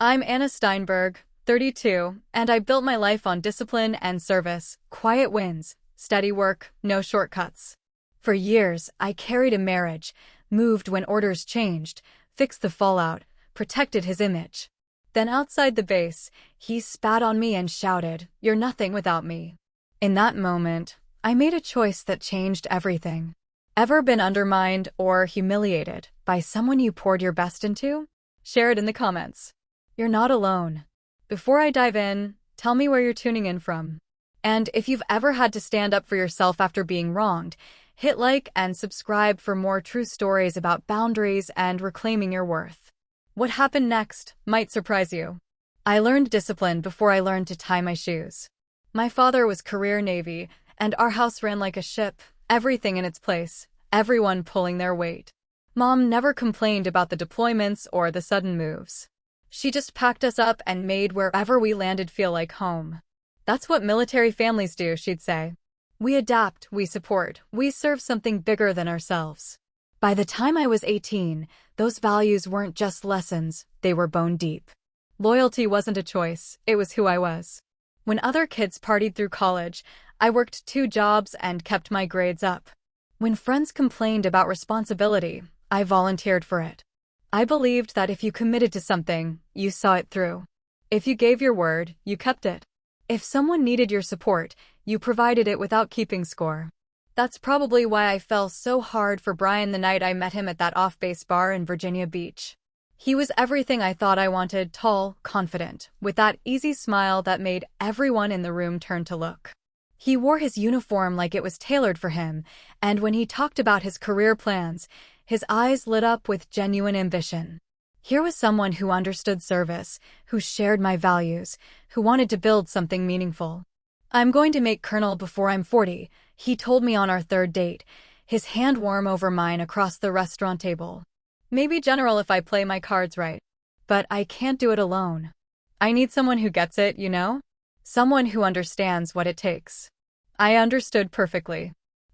I'm Anna Steinberg, 32, and I built my life on discipline and service, quiet wins, steady work, no shortcuts. For years, I carried a marriage, moved when orders changed, fixed the fallout, protected his image. Then outside the base, he spat on me and shouted, "You're nothing without me." In that moment, I made a choice that changed everything. Ever been undermined or humiliated by someone you poured your best into? Share it in the comments. You're not alone. Before I dive in, tell me where you're tuning in from. And if you've ever had to stand up for yourself after being wronged, hit like and subscribe for more true stories about boundaries and reclaiming your worth. What happened next might surprise you. I learned discipline before I learned to tie my shoes. My father was career Navy, and our house ran like a ship, everything in its place, everyone pulling their weight. Mom never complained about the deployments or the sudden moves. She just packed us up and made wherever we landed feel like home. That's what military families do, she'd say. We adapt, we support, we serve something bigger than ourselves. By the time I was 18, those values weren't just lessons, they were bone deep. Loyalty wasn't a choice, it was who I was. When other kids partied through college, I worked 2 jobs and kept my grades up. When friends complained about responsibility, I volunteered for it. I believed that if you committed to something, you saw it through. If you gave your word, you kept it. If someone needed your support, you provided it without keeping score. That's probably why I fell so hard for Brian the night I met him at that off-base bar in Virginia Beach. He was everything I thought I wanted, tall, confident, with that easy smile that made everyone in the room turn to look. He wore his uniform like it was tailored for him, and when he talked about his career plans, his eyes lit up with genuine ambition. Here was someone who understood service, who shared my values, who wanted to build something meaningful. "I'm going to make Colonel before I'm 40, he told me on our 3rd date, his hand warm over mine across the restaurant table. Maybe General if I play my cards right. But I can't do it alone. I need someone who gets it, you know? Someone who understands what it takes." I understood perfectly.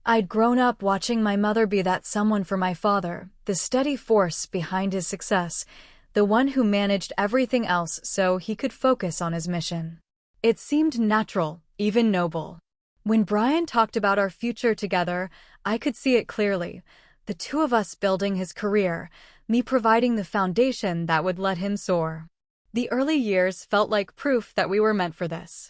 I'd grown up watching my mother be that someone for my father, the steady force behind his success, the one who managed everything else so he could focus on his mission. It seemed natural, even noble. When Brian talked about our future together, I could see it clearly. The 2 of us building his career, me providing the foundation that would let him soar. The early years felt like proof that we were meant for this.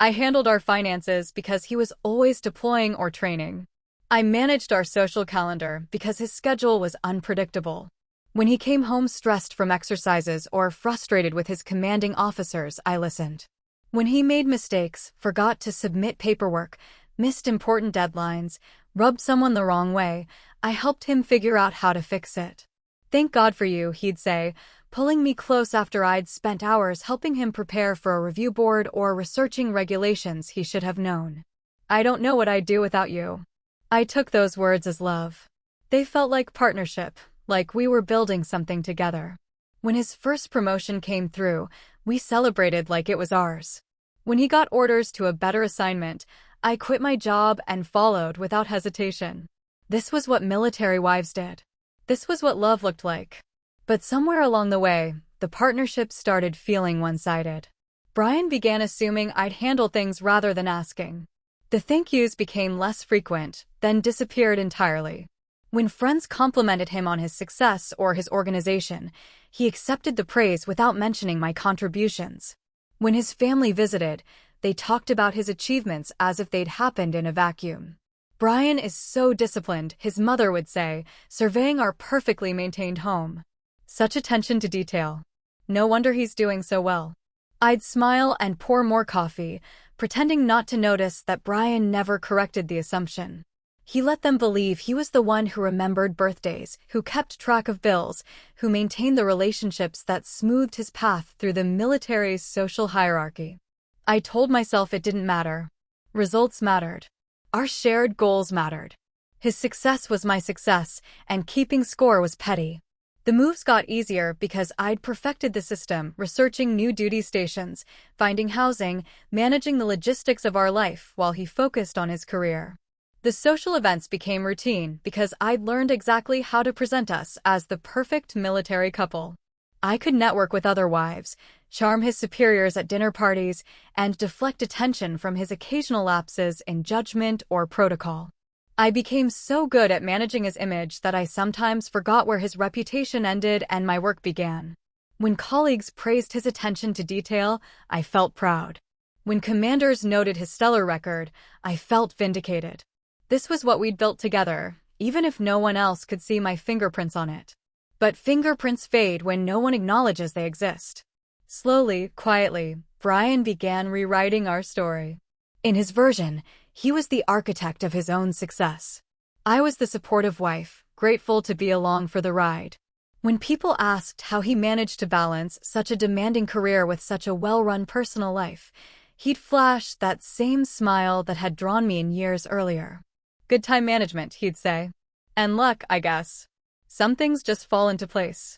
I handled our finances because he was always deploying or training. I managed our social calendar because his schedule was unpredictable. When he came home stressed from exercises or frustrated with his commanding officers, I listened. When he made mistakes, forgot to submit paperwork, missed important deadlines, rubbed someone the wrong way, I helped him figure out how to fix it. "Thank God for you," he'd say, pulling me close after I'd spent hours helping him prepare for a review board or researching regulations he should have known. "I don't know what I'd do without you." I took those words as love. They felt like partnership, like we were building something together. When his first promotion came through, we celebrated like it was ours. When he got orders to a better assignment, I quit my job and followed without hesitation. This was what military wives did. This was what love looked like. But somewhere along the way, the partnership started feeling one-sided. Brian began assuming I'd handle things rather than asking. The thank yous became less frequent, then disappeared entirely. When friends complimented him on his success or his organization, he accepted the praise without mentioning my contributions. When his family visited, they talked about his achievements as if they'd happened in a vacuum. "Brian is so disciplined," his mother would say, surveying our perfectly maintained home. "Such attention to detail. No wonder he's doing so well." I'd smile and pour more coffee, pretending not to notice that Brian never corrected the assumption. He let them believe he was the one who remembered birthdays, who kept track of bills, who maintained the relationships that smoothed his path through the military's social hierarchy. I told myself it didn't matter. Results mattered. Our shared goals mattered. His success was my success, and keeping score was petty. The moves got easier because I'd perfected the system, researching new duty stations, finding housing, managing the logistics of our life while he focused on his career. The social events became routine because I'd learned exactly how to present us as the perfect military couple. I could network with other wives, charm his superiors at dinner parties, and deflect attention from his occasional lapses in judgment or protocol. I became so good at managing his image that I sometimes forgot where his reputation ended and my work began. When colleagues praised his attention to detail, I felt proud. When commanders noted his stellar record, I felt vindicated. This was what we'd built together, even if no one else could see my fingerprints on it. But fingerprints fade when no one acknowledges they exist. Slowly, quietly, Brian began rewriting our story. In his version, he was the architect of his own success. I was the supportive wife, grateful to be along for the ride. When people asked how he managed to balance such a demanding career with such a well-run personal life, he'd flash that same smile that had drawn me in years earlier. Good time management, he'd say. And luck, I guess. Some things just fall into place.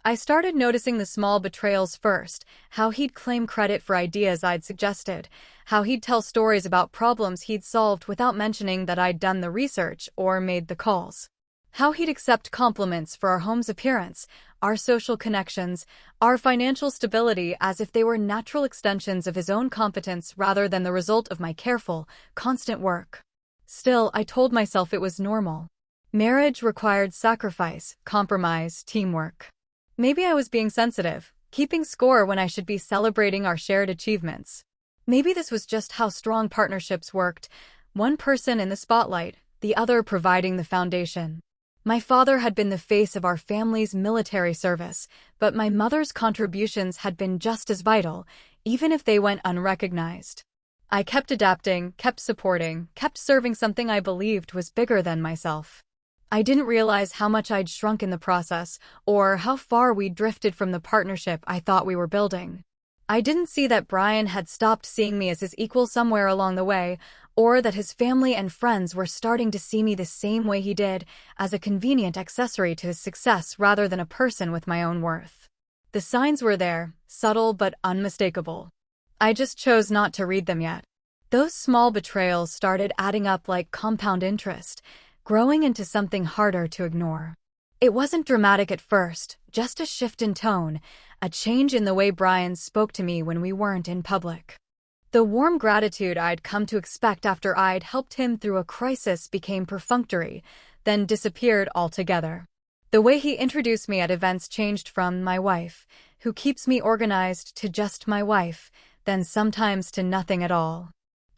I started noticing the small betrayals first, how he'd claim credit for ideas I'd suggested, how he'd tell stories about problems he'd solved without mentioning that I'd done the research or made the calls. How he'd accept compliments for our home's appearance, our social connections, our financial stability as if they were natural extensions of his own competence rather than the result of my careful, constant work. Still, I told myself it was normal. Marriage required sacrifice, compromise, teamwork. Maybe I was being sensitive, keeping score when I should be celebrating our shared achievements. Maybe this was just how strong partnerships worked, one person in the spotlight, the other providing the foundation. My father had been the face of our family's military service, but my mother's contributions had been just as vital, even if they went unrecognized. I kept adapting, kept supporting, kept serving something I believed was bigger than myself. I didn't realize how much I'd shrunk in the process, or how far we'd drifted from the partnership I thought we were building. I didn't see that Brian had stopped seeing me as his equal somewhere along the way, or that his family and friends were starting to see me the same way he did, as a convenient accessory to his success rather than a person with my own worth. The signs were there, subtle but unmistakable. I just chose not to read them yet. Those small betrayals started adding up like compound interest, growing into something harder to ignore. It wasn't dramatic at first, just a shift in tone, a change in the way Brian spoke to me when we weren't in public. The warm gratitude I'd come to expect after I'd helped him through a crisis became perfunctory, then disappeared altogether. The way he introduced me at events changed from my wife, who keeps me organized, to just my wife, then sometimes to nothing at all.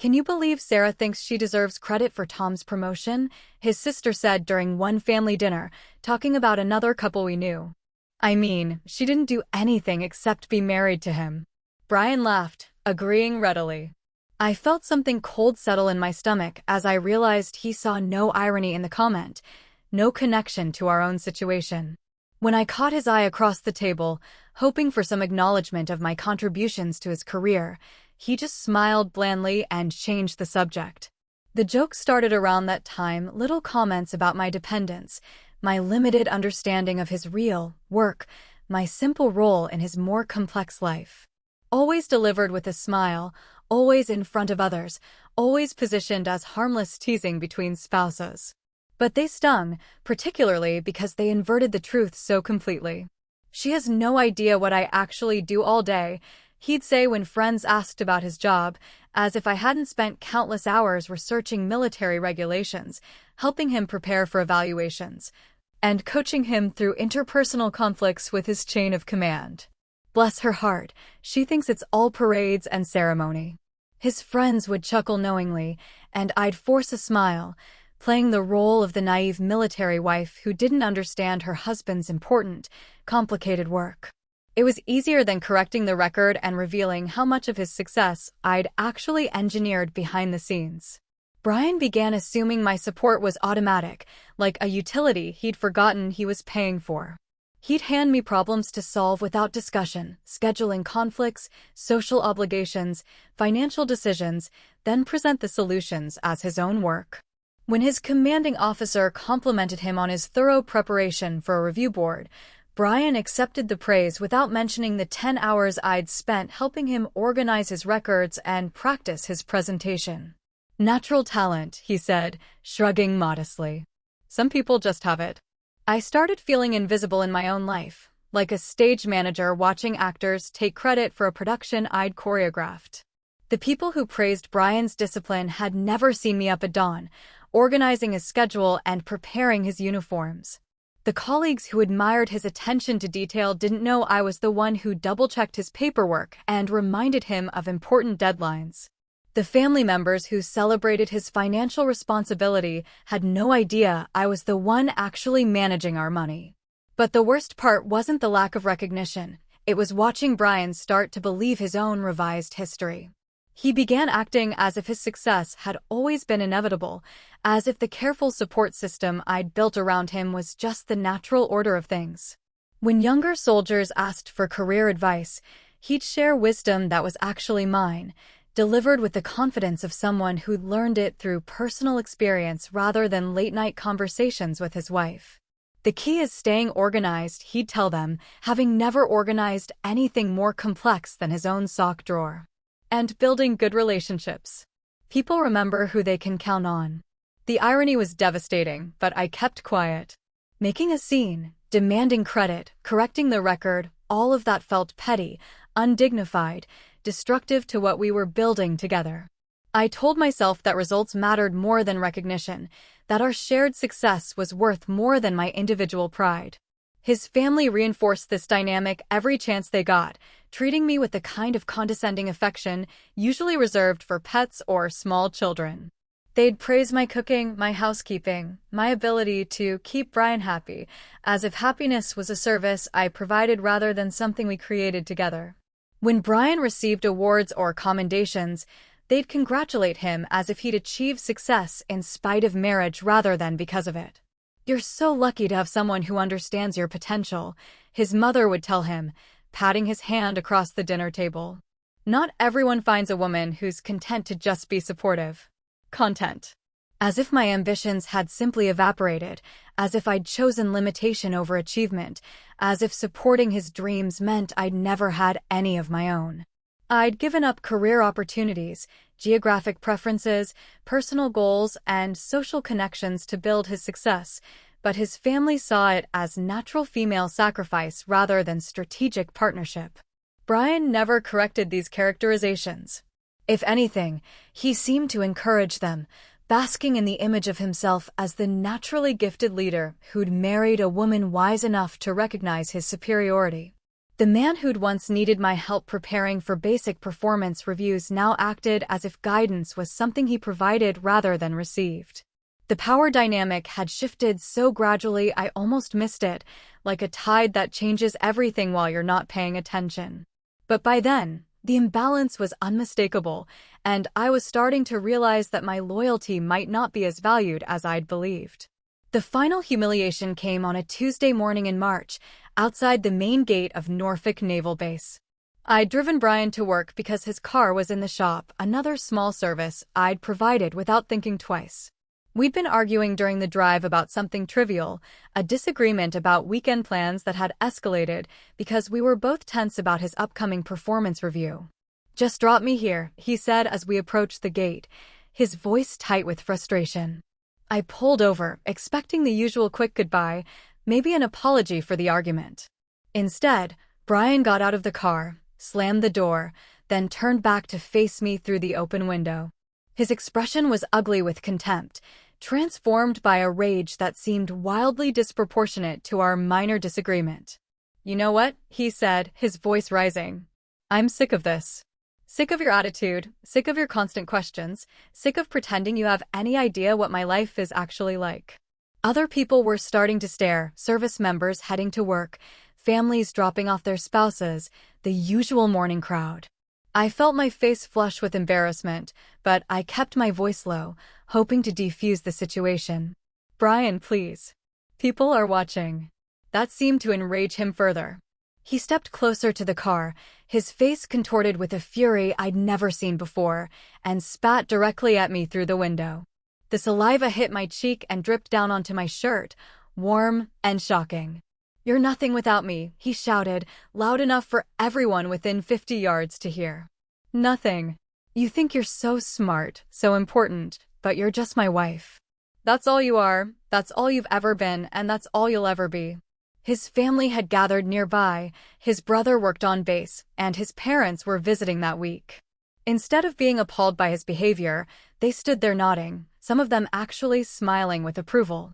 Can you believe Sarah thinks she deserves credit for Tom's promotion? His sister said during one family dinner, talking about another couple we knew. I mean, she didn't do anything except be married to him. Brian laughed, agreeing readily. I felt something cold settle in my stomach as I realized he saw no irony in the comment, no connection to our own situation. When I caught his eye across the table, hoping for some acknowledgement of my contributions to his career, he just smiled blandly and changed the subject. The joke started around that time, little comments about my dependence, my limited understanding of his real work, my simple role in his more complex life. Always delivered with a smile, always in front of others, always positioned as harmless teasing between spouses. But they stung, particularly because they inverted the truth so completely. She has no idea what I actually do all day, he'd say when friends asked about his job, as if I hadn't spent countless hours researching military regulations, helping him prepare for evaluations, and coaching him through interpersonal conflicts with his chain of command. Bless her heart, she thinks it's all parades and ceremony. His friends would chuckle knowingly, and I'd force a smile, playing the role of the naive military wife who didn't understand her husband's important, complicated work. It was easier than correcting the record and revealing how much of his success I'd actually engineered behind the scenes. Brian began assuming my support was automatic, like a utility he'd forgotten he was paying for. He'd hand me problems to solve without discussion, scheduling conflicts, social obligations, financial decisions, then present the solutions as his own work. When his commanding officer complimented him on his thorough preparation for a review board, Brian accepted the praise without mentioning the 10 hours I'd spent helping him organize his records and practice his presentation. Natural talent, he said, shrugging modestly. Some people just have it. I started feeling invisible in my own life, like a stage manager watching actors take credit for a production I'd choreographed. The people who praised Brian's discipline had never seen me up at dawn, organizing his schedule and preparing his uniforms. The colleagues who admired his attention to detail didn't know I was the one who double-checked his paperwork and reminded him of important deadlines. The family members who celebrated his financial responsibility had no idea I was the one actually managing our money. But the worst part wasn't the lack of recognition. It was watching Brian start to believe his own revised history. He began acting as if his success had always been inevitable, as if the careful support system I'd built around him was just the natural order of things. When younger soldiers asked for career advice, he'd share wisdom that was actually mine, delivered with the confidence of someone who'd learned it through personal experience rather than late-night conversations with his wife. The key is staying organized, he'd tell them, having never organized anything more complex than his own sock drawer. And building good relationships. People remember who they can count on. The irony was devastating, but I kept quiet. Making a scene, demanding credit, correcting the record, all of that felt petty, undignified, destructive to what we were building together. I told myself that results mattered more than recognition, that our shared success was worth more than my individual pride. His family reinforced this dynamic every chance they got, treating me with the kind of condescending affection usually reserved for pets or small children. They'd praise my cooking, my housekeeping, my ability to keep Brian happy, as if happiness was a service I provided rather than something we created together. When Brian received awards or commendations, they'd congratulate him as if he'd achieved success in spite of marriage rather than because of it. "You're so lucky to have someone who understands your potential," his mother would tell him, patting his hand across the dinner table. Not everyone finds a woman who's content to just be supportive. Content. As if my ambitions had simply evaporated, as if I'd chosen limitation over achievement, as if supporting his dreams meant I'd never had any of my own. I'd given up career opportunities, geographic preferences, personal goals, and social connections to build his success, but his family saw it as natural female sacrifice rather than strategic partnership. Brian never corrected these characterizations. If anything, he seemed to encourage them, basking in the image of himself as the naturally gifted leader who'd married a woman wise enough to recognize his superiority. The man who'd once needed my help preparing for basic performance reviews now acted as if guidance was something he provided rather than received. The power dynamic had shifted so gradually I almost missed it, like a tide that changes everything while you're not paying attention. But by then, the imbalance was unmistakable, and I was starting to realize that my loyalty might not be as valued as I'd believed. The final humiliation came on a Tuesday morning in March, outside the main gate of Norfolk Naval Base. I'd driven Brian to work because his car was in the shop, another small service I'd provided without thinking twice. We'd been arguing during the drive about something trivial, a disagreement about weekend plans that had escalated because we were both tense about his upcoming performance review. "Just drop me here," he said as we approached the gate, his voice tight with frustration. I pulled over, expecting the usual quick goodbye, maybe an apology for the argument. Instead, Brian got out of the car, slammed the door, then turned back to face me through the open window. His expression was ugly with contempt, transformed by a rage that seemed wildly disproportionate to our minor disagreement. "You know what?" he said, his voice rising. "I'm sick of this. Sick of your attitude, sick of your constant questions, sick of pretending you have any idea what my life is actually like." Other people were starting to stare, service members heading to work, families dropping off their spouses, the usual morning crowd. I felt my face flush with embarrassment, but I kept my voice low, hoping to defuse the situation. "Brian, please. People are watching." That seemed to enrage him further. He stepped closer to the car, his face contorted with a fury I'd never seen before, and spat directly at me through the window. The saliva hit my cheek and dripped down onto my shirt, warm and shocking. "You're nothing without me," he shouted, loud enough for everyone within 50 yards to hear. "Nothing. You think you're so smart, so important, but you're just my wife. That's all you are, that's all you've ever been, and that's all you'll ever be." His family had gathered nearby, his brother worked on base, and his parents were visiting that week. Instead of being appalled by his behavior, they stood there nodding, some of them actually smiling with approval.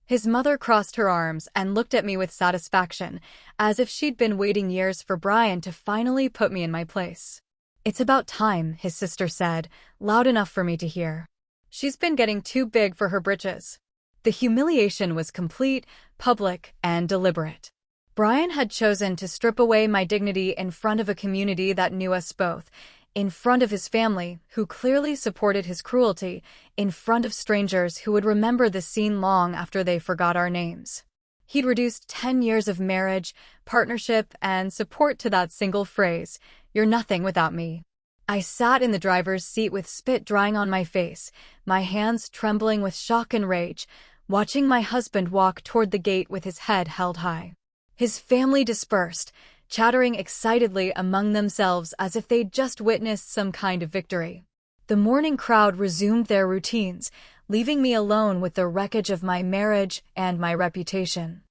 His mother crossed her arms and looked at me with satisfaction, as if she'd been waiting years for Brian to finally put me in my place. "It's about time," his sister said, loud enough for me to hear. "She's been getting too big for her britches." The humiliation was complete, public, and deliberate. Brian had chosen to strip away my dignity in front of a community that knew us both, in front of his family, who clearly supported his cruelty, in front of strangers who would remember the scene long after they forgot our names. He'd reduced 10 years of marriage, partnership, and support to that single phrase, "You're nothing without me." I sat in the driver's seat with spit drying on my face, my hands trembling with shock and rage, watching my husband walk toward the gate with his head held high. His family dispersed, chattering excitedly among themselves as if they'd just witnessed some kind of victory. The morning crowd resumed their routines, leaving me alone with the wreckage of my marriage and my reputation.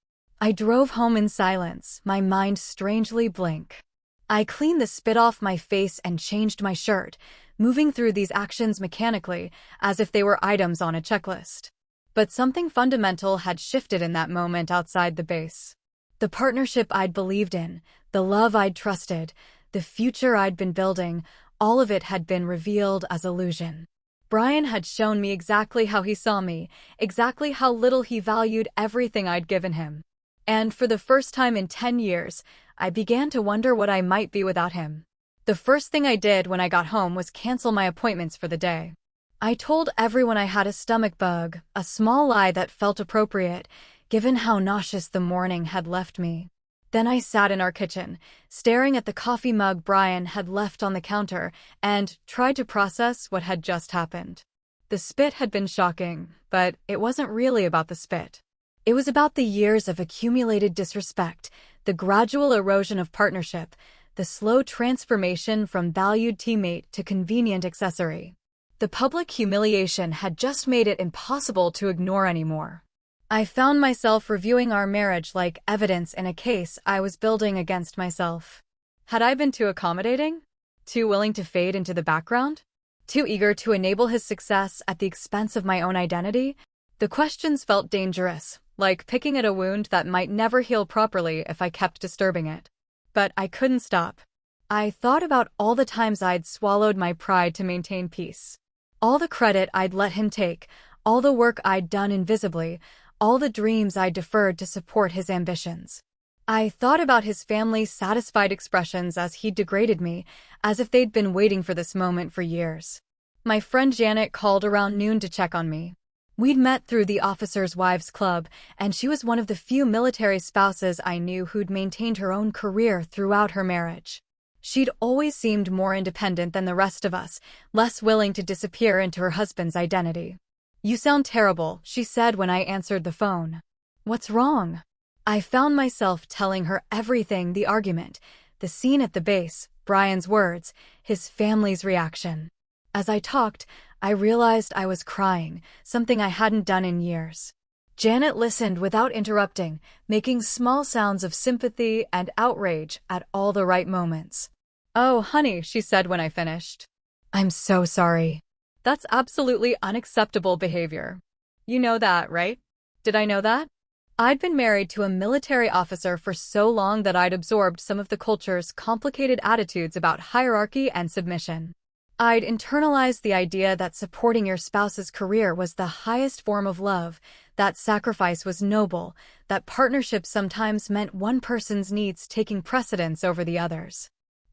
I drove home in silence, my mind strangely blank. I cleaned the spit off my face and changed my shirt, moving through these actions mechanically, as if they were items on a checklist. But something fundamental had shifted in that moment outside the base. The partnership I'd believed in, the love I'd trusted, the future I'd been building, all of it had been revealed as illusion. Brian had shown me exactly how he saw me, exactly how little he valued everything I'd given him. And for the first time in 10 years, I began to wonder what I might be without him. The first thing I did when I got home was cancel my appointments for the day. I told everyone I had a stomach bug, a small lie that felt appropriate, given how nauseous the morning had left me. Then I sat in our kitchen, staring at the coffee mug Brian had left on the counter, and tried to process what had just happened. The spit had been shocking, but it wasn't really about the spit. It was about the years of accumulated disrespect, the gradual erosion of partnership, the slow transformation from valued teammate to convenient accessory. The public humiliation had just made it impossible to ignore anymore. I found myself reviewing our marriage like evidence in a case I was building against myself. Had I been too accommodating? Too willing to fade into the background? Too eager to enable his success at the expense of my own identity? The questions felt dangerous, like picking at a wound that might never heal properly if I kept disturbing it. But I couldn't stop. I thought about all the times I'd swallowed my pride to maintain peace. All the credit I'd let him take, all the work I'd done invisibly, all the dreams I deferred to support his ambitions. I thought about his family's satisfied expressions as he degraded me, as if they'd been waiting for this moment for years. My friend Janet called around noon to check on me. We'd met through the Officers' Wives Club, and she was one of the few military spouses I knew who'd maintained her own career throughout her marriage. She'd always seemed more independent than the rest of us, less willing to disappear into her husband's identity. "You sound terrible," she said when I answered the phone. "What's wrong?" I found myself telling her everything: the argument, the scene at the base, Brian's words, his family's reaction. As I talked, I realized I was crying, something I hadn't done in years. Janet listened without interrupting, making small sounds of sympathy and outrage at all the right moments. "Oh, honey," she said when I finished. "I'm so sorry." "That's absolutely unacceptable behavior. You know that, right?" Did I know that? I'd been married to a military officer for so long that I'd absorbed some of the culture's complicated attitudes about hierarchy and submission. I'd internalized the idea that supporting your spouse's career was the highest form of love, that sacrifice was noble, that partnership sometimes meant one person's needs taking precedence over the others.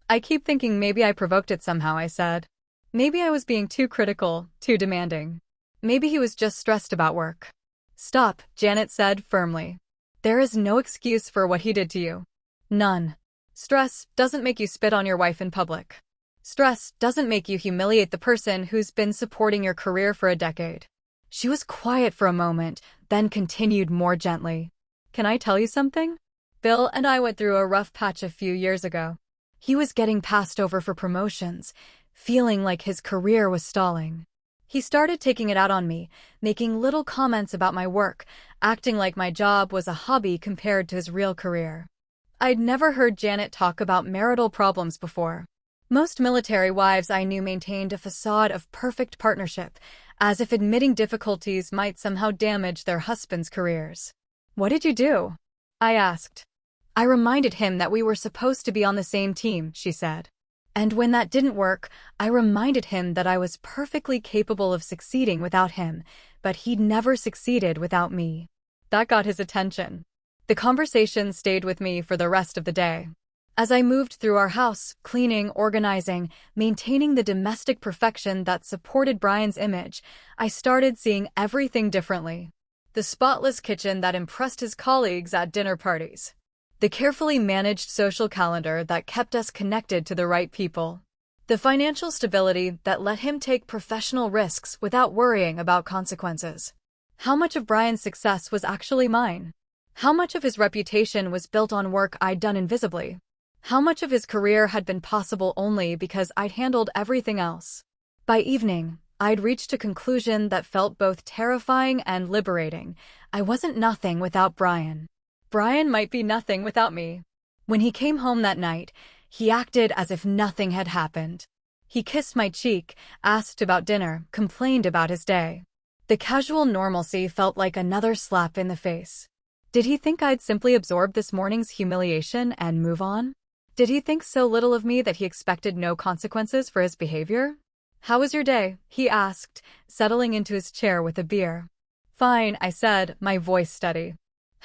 "I keep thinking maybe I provoked it somehow," I said. "Maybe I was being too critical, too demanding. Maybe he was just stressed about work." "Stop," Janet said firmly. "There is no excuse for what he did to you. None. Stress doesn't make you spit on your wife in public. Stress doesn't make you humiliate the person who's been supporting your career for a decade." She was quiet for a moment, then continued more gently. "Can I tell you something? Bill and I went through a rough patch a few years ago. He was getting passed over for promotions, feeling like his career was stalling. He started taking it out on me, making little comments about my work, acting like my job was a hobby compared to his real career. I'd never heard Janet talk about marital problems before. Most military wives I knew maintained a facade of perfect partnership, as if admitting difficulties might somehow damage their husbands' careers. "What did you do?" I asked. "I reminded him that we were supposed to be on the same team," she said. "And when that didn't work, I reminded him that I was perfectly capable of succeeding without him, but he'd never succeeded without me." That got his attention. The conversation stayed with me for the rest of the day. As I moved through our house, cleaning, organizing, maintaining the domestic perfection that supported Brian's image, I started seeing everything differently. The spotless kitchen that impressed his colleagues at dinner parties. The carefully managed social calendar that kept us connected to the right people. The financial stability that let him take professional risks without worrying about consequences. How much of Brian's success was actually mine? How much of his reputation was built on work I'd done invisibly? How much of his career had been possible only because I'd handled everything else? By evening, I'd reached a conclusion that felt both terrifying and liberating. I wasn't nothing without Brian. Brian might be nothing without me. When he came home that night, he acted as if nothing had happened. He kissed my cheek, asked about dinner, complained about his day. The casual normalcy felt like another slap in the face. Did he think I'd simply absorb this morning's humiliation and move on? Did he think so little of me that he expected no consequences for his behavior? "How was your day?" he asked, settling into his chair with a beer. "Fine," I said, my voice steady.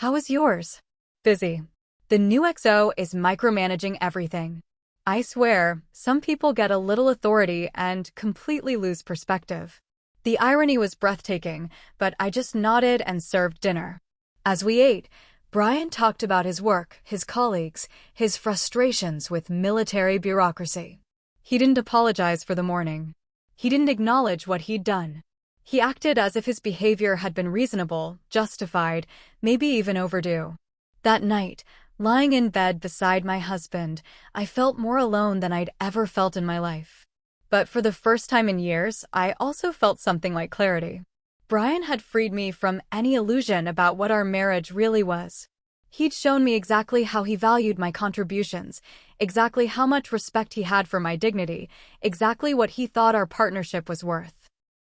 "How was yours?" "Busy." The new XO is micromanaging everything. I swear, some people get a little authority and completely lose perspective. The irony was breathtaking, but I just nodded and served dinner. As we ate, Brian talked about his work, his colleagues, his frustrations with military bureaucracy. He didn't apologize for the morning. He didn't acknowledge what he'd done. He acted as if his behavior had been reasonable, justified, maybe even overdue. That night, lying in bed beside my husband, I felt more alone than I'd ever felt in my life. But for the first time in years, I also felt something like clarity. Brian had freed me from any illusion about what our marriage really was. He'd shown me exactly how he valued my contributions, exactly how much respect he had for my dignity, exactly what he thought our partnership was worth.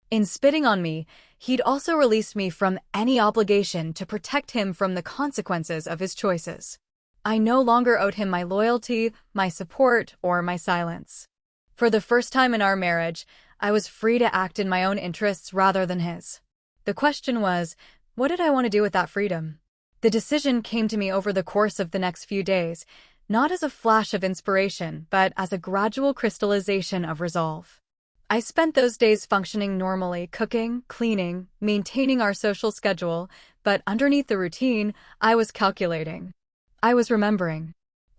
In spitting on me, he'd also released me from any obligation to protect him from the consequences of his choices. I no longer owed him my loyalty, my support, or my silence. For the first time in our marriage, I was free to act in my own interests rather than his. The question was, what did I want to do with that freedom? The decision came to me over the course of the next few days, not as a flash of inspiration, but as a gradual crystallization of resolve. I spent those days functioning normally, cooking, cleaning, maintaining our social schedule, but underneath the routine, I was calculating. I was remembering.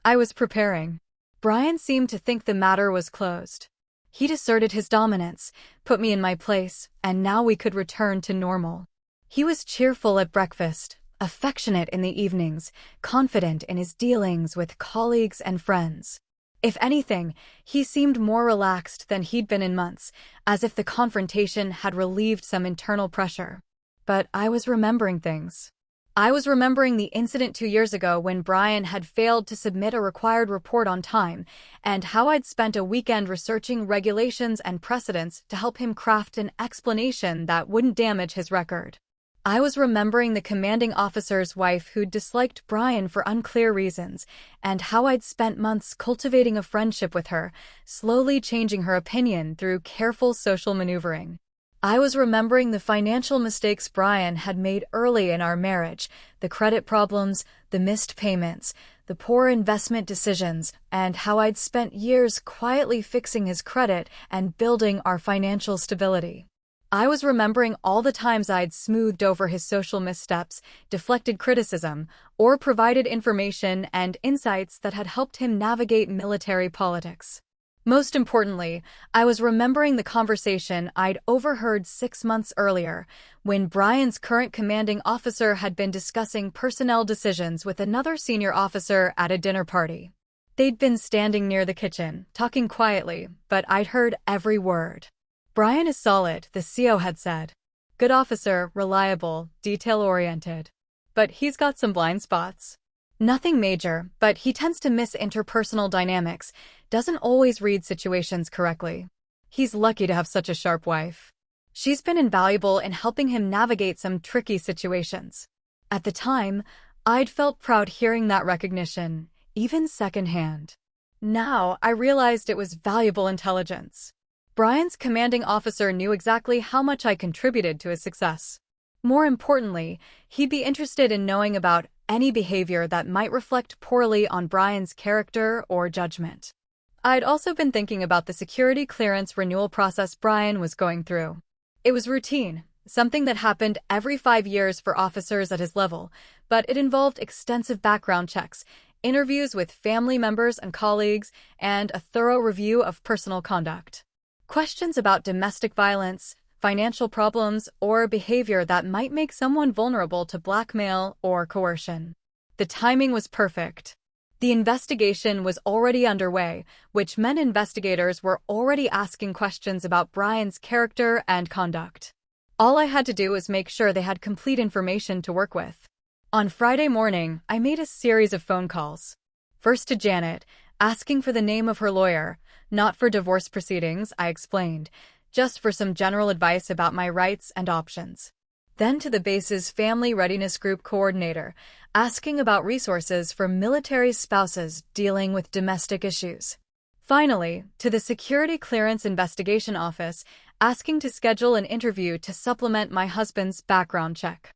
I was preparing. Brian seemed to think the matter was closed. He'd asserted his dominance, put me in my place, and now we could return to normal. He was cheerful at breakfast, affectionate in the evenings, confident in his dealings with colleagues and friends. If anything, he seemed more relaxed than he'd been in months, as if the confrontation had relieved some internal pressure. But I was remembering things. I was remembering the incident 2 years ago when Brian had failed to submit a required report on time, and how I'd spent a weekend researching regulations and precedents to help him craft an explanation that wouldn't damage his record. I was remembering the commanding officer's wife who'd disliked Brian for unclear reasons, and how I'd spent months cultivating a friendship with her, slowly changing her opinion through careful social maneuvering. I was remembering the financial mistakes Brian had made early in our marriage, the credit problems, the missed payments, the poor investment decisions, and how I'd spent years quietly fixing his credit and building our financial stability. I was remembering all the times I'd smoothed over his social missteps, deflected criticism, or provided information and insights that had helped him navigate military politics. Most importantly, I was remembering the conversation I'd overheard 6 months earlier, when Brian's current commanding officer had been discussing personnel decisions with another senior officer at a dinner party. They'd been standing near the kitchen, talking quietly, but I'd heard every word. Brian is solid, the CO had said. Good officer, reliable, detail-oriented. But he's got some blind spots. Nothing major, but he tends to miss interpersonal dynamics, doesn't always read situations correctly. He's lucky to have such a sharp wife. She's been invaluable in helping him navigate some tricky situations. At the time, I'd felt proud hearing that recognition, even secondhand. Now, I realized it was valuable intelligence. Brian's commanding officer knew exactly how much I contributed to his success. More importantly, he'd be interested in knowing about any behavior that might reflect poorly on Brian's character or judgment. I'd also been thinking about the security clearance renewal process Brian was going through. It was routine, something that happened every 5 years for officers at his level, but it involved extensive background checks, interviews with family members and colleagues, and a thorough review of personal conduct. Questions about domestic violence, financial problems, or behavior that might make someone vulnerable to blackmail or coercion. The timing was perfect. The investigation was already underway, which meant investigators were already asking questions about Brian's character and conduct. All I had to do was make sure they had complete information to work with. On Friday morning, I made a series of phone calls. First to Janet, asking for the name of her lawyer, not for divorce proceedings, I explained, just for some general advice about my rights and options. Then to the base's Family Readiness Group coordinator, asking about resources for military spouses dealing with domestic issues. Finally, to the Security Clearance Investigation Office, asking to schedule an interview to supplement my husband's background check.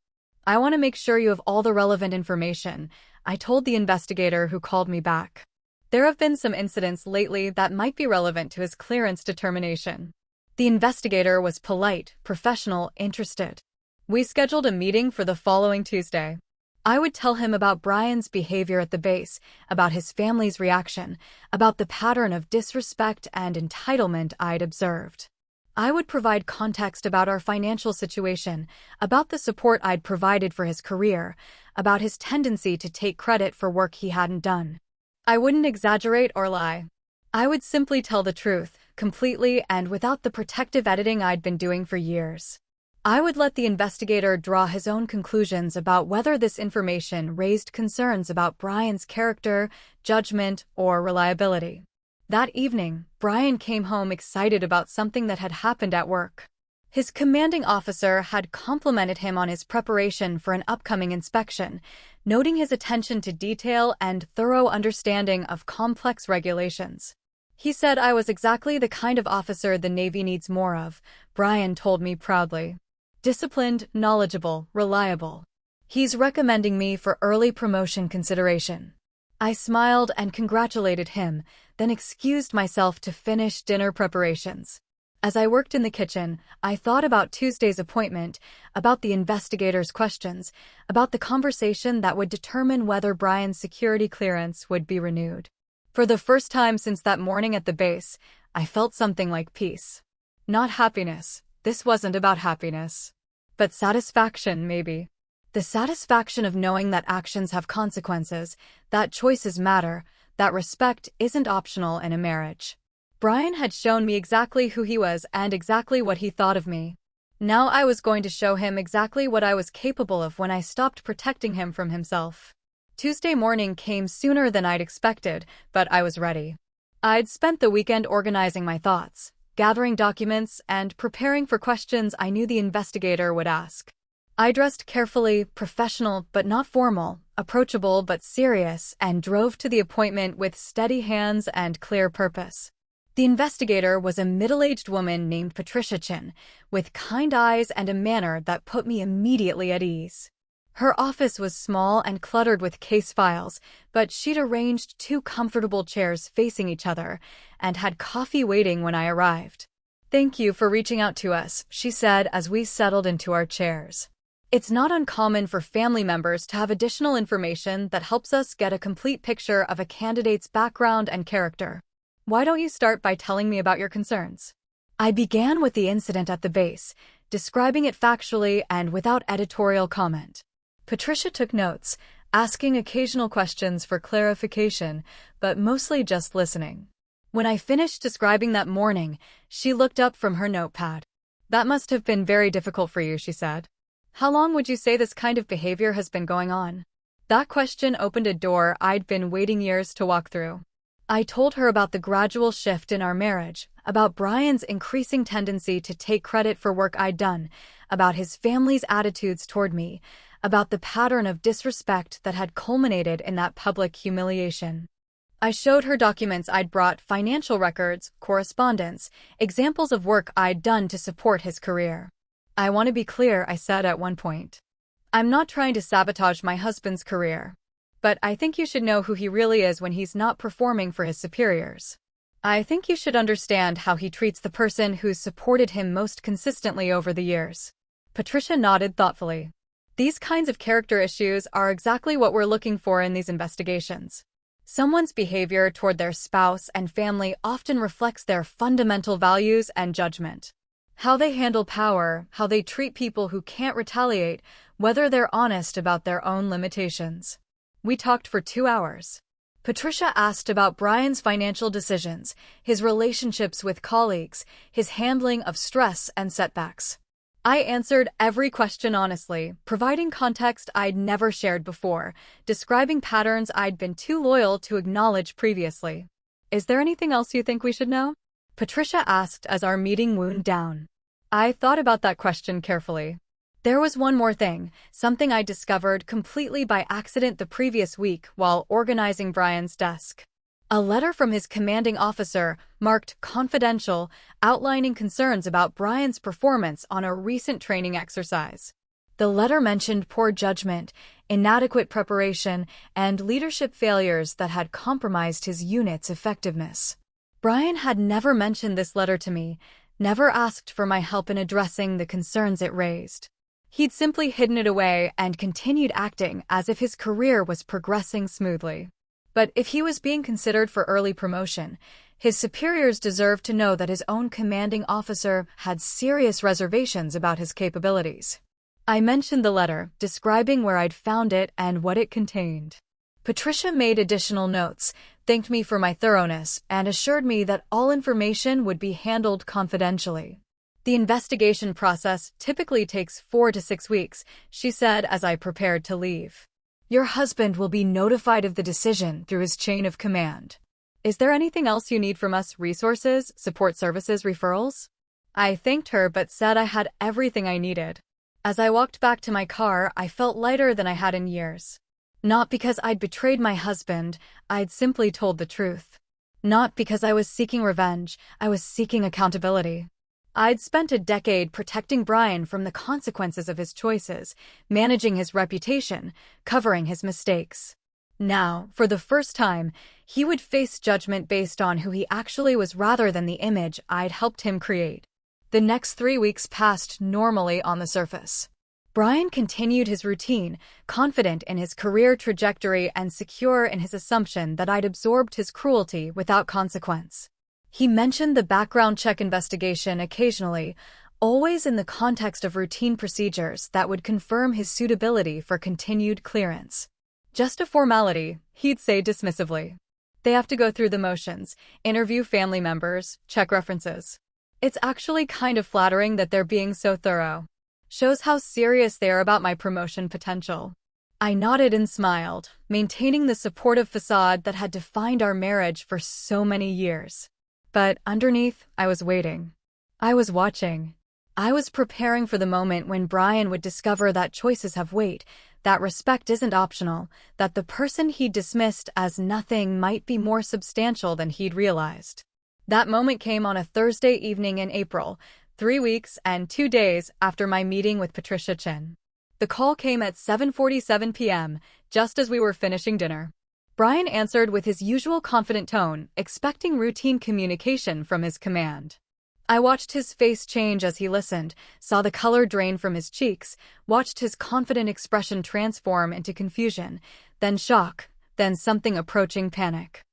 I want to make sure you have all the relevant information, I told the investigator who called me back. There have been some incidents lately that might be relevant to his clearance determination. The investigator was polite, professional, interested. We scheduled a meeting for the following Tuesday. I would tell him about Brian's behavior at the base, about his family's reaction, about the pattern of disrespect and entitlement I'd observed. I would provide context about our financial situation, about the support I'd provided for his career, about his tendency to take credit for work he hadn't done. I wouldn't exaggerate or lie. I would simply tell the truth, completely and without the protective editing I'd been doing for years. I would let the investigator draw his own conclusions about whether this information raised concerns about Brian's character, judgment, or reliability. That evening, Brian came home excited about something that had happened at work. His commanding officer had complimented him on his preparation for an upcoming inspection, noting his attention to detail and thorough understanding of complex regulations. He said I was exactly the kind of officer the Navy needs more of, Brian told me proudly. Disciplined, knowledgeable, reliable. He's recommending me for early promotion consideration. I smiled and congratulated him, then excused myself to finish dinner preparations. As I worked in the kitchen, I thought about Tuesday's appointment, about the investigator's questions, about the conversation that would determine whether Brian's security clearance would be renewed. For the first time since that morning at the base, I felt something like peace. Not happiness. This wasn't about happiness. But satisfaction, maybe. The satisfaction of knowing that actions have consequences, that choices matter, that respect isn't optional in a marriage. Brian had shown me exactly who he was and exactly what he thought of me. Now I was going to show him exactly what I was capable of when I stopped protecting him from himself. Tuesday morning came sooner than I'd expected, but I was ready. I'd spent the weekend organizing my thoughts, gathering documents, and preparing for questions I knew the investigator would ask. I dressed carefully, professional but not formal, approachable but serious, and drove to the appointment with steady hands and clear purpose. The investigator was a middle-aged woman named Patricia Chin, with kind eyes and a manner that put me immediately at ease. Her office was small and cluttered with case files, but she'd arranged 2 comfortable chairs facing each other and had coffee waiting when I arrived. "Thank you for reaching out to us," she said as we settled into our chairs. "It's not uncommon for family members to have additional information that helps us get a complete picture of a candidate's background and character. Why don't you start by telling me about your concerns?" I began with the incident at the base, describing it factually and without editorial comment. Patricia took notes, asking occasional questions for clarification, but mostly just listening. When I finished describing that morning, she looked up from her notepad. "That must have been very difficult for you," she said. "How long would you say this kind of behavior has been going on?" That question opened a door I'd been waiting years to walk through. I told her about the gradual shift in our marriage, about Brian's increasing tendency to take credit for work I'd done, about his family's attitudes toward me, about the pattern of disrespect that had culminated in that public humiliation. I showed her documents I'd brought, financial records, correspondence, examples of work I'd done to support his career. "I want to be clear," I said at one point. "I'm not trying to sabotage my husband's career. But I think you should know who he really is when he's not performing for his superiors. I think you should understand how he treats the person who's supported him most consistently over the years." Patricia nodded thoughtfully. "These kinds of character issues are exactly what we're looking for in these investigations. Someone's behavior toward their spouse and family often reflects their fundamental values and judgment. How they handle power, how they treat people who can't retaliate, whether they're honest about their own limitations." We talked for 2 hours. Patricia asked about Brian's financial decisions, his relationships with colleagues, his handling of stress and setbacks. I answered every question honestly, providing context I'd never shared before, describing patterns I'd been too loyal to acknowledge previously. "Is there anything else you think we should know?" Patricia asked as our meeting wound down. I thought about that question carefully. There was one more thing, something I discovered completely by accident the previous week while organizing Brian's desk. A letter from his commanding officer, marked confidential, outlining concerns about Brian's performance on a recent training exercise. The letter mentioned poor judgment, inadequate preparation, and leadership failures that had compromised his unit's effectiveness. Brian had never mentioned this letter to me, never asked for my help in addressing the concerns it raised. He'd simply hidden it away and continued acting as if his career was progressing smoothly. But if he was being considered for early promotion, his superiors deserved to know that his own commanding officer had serious reservations about his capabilities. I mentioned the letter, describing where I'd found it and what it contained. Patricia made additional notes, thanked me for my thoroughness, and assured me that all information would be handled confidentially. "The investigation process typically takes 4 to 6 weeks, she said as I prepared to leave. "Your husband will be notified of the decision through his chain of command. Is there anything else you need from us? Resources, support services, referrals?" I thanked her but said I had everything I needed. As I walked back to my car, I felt lighter than I had in years. Not because I'd betrayed my husband, I'd simply told the truth. Not because I was seeking revenge, I was seeking accountability. I'd spent a decade protecting Brian from the consequences of his choices, managing his reputation, covering his mistakes. Now, for the first time, he would face judgment based on who he actually was rather than the image I'd helped him create. The next 3 weeks passed normally on the surface. Brian continued his routine, confident in his career trajectory and secure in his assumption that I'd absorbed his cruelty without consequence. He mentioned the background check investigation occasionally, always in the context of routine procedures that would confirm his suitability for continued clearance. "Just a formality," he'd say dismissively. "They have to go through the motions, interview family members, check references. It's actually kind of flattering that they're being so thorough. Shows how serious they are about my promotion potential." I nodded and smiled, maintaining the supportive facade that had defined our marriage for so many years. But underneath, I was waiting. I was watching. I was preparing for the moment when Brian would discover that choices have weight, that respect isn't optional, that the person he'd dismissed as nothing might be more substantial than he'd realized. That moment came on a Thursday evening in April, 3 weeks and 2 days after my meeting with Patricia Chin. The call came at 7:47 p.m., just as we were finishing dinner. Brian answered with his usual confident tone, expecting routine communication from his command. I watched his face change as he listened, saw the color drain from his cheeks, watched his confident expression transform into confusion, then shock, then something approaching panic.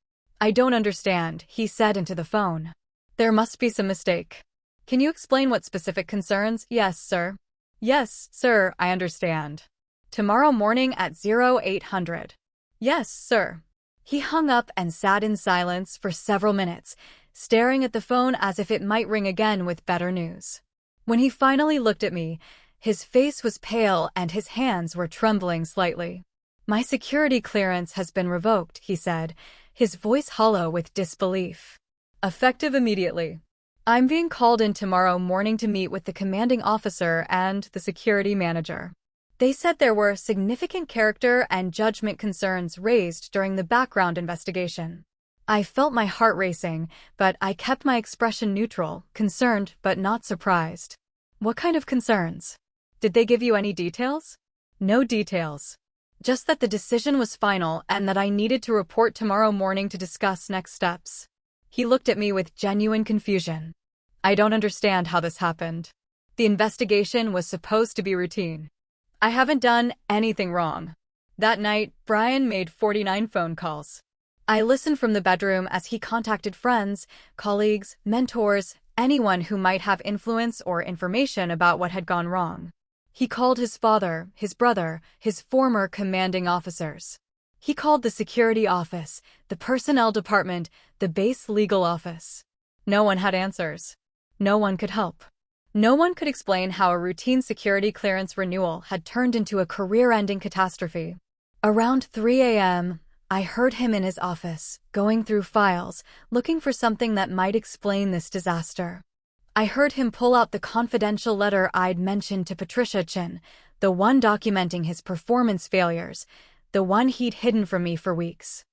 "I don't understand," he said into the phone. "There must be some mistake. Can you explain what specific concerns?" "Yes, sir. Yes, sir, I understand. Tomorrow morning at 0800. "Yes, sir." He hung up and sat in silence for several minutes, staring at the phone as if it might ring again with better news. When he finally looked at me, his face was pale and his hands were trembling slightly. "My security clearance has been revoked," he said, his voice hollow with disbelief. "Effective immediately. I'm being called in tomorrow morning to meet with the commanding officer and the security manager. They said there were significant character and judgment concerns raised during the background investigation." I felt my heart racing, but I kept my expression neutral, concerned but not surprised. "What kind of concerns? Did they give you any details?" "No details. Just that the decision was final and that I needed to report tomorrow morning to discuss next steps." He looked at me with genuine confusion. "I don't understand how this happened. The investigation was supposed to be routine. I haven't done anything wrong." That night, Brian made 49 phone calls. I listened from the bedroom as he contacted friends, colleagues, mentors, anyone who might have influence or information about what had gone wrong. He called his father, his brother, his former commanding officers. He called the security office, the personnel department, the base legal office. No one had answers. No one could help. No one could explain how a routine security clearance renewal had turned into a career-ending catastrophe. Around 3 a.m., I heard him in his office, going through files, looking for something that might explain this disaster. I heard him pull out the confidential letter I'd mentioned to Patricia Chin, the one documenting his performance failures, the one he'd hidden from me for weeks.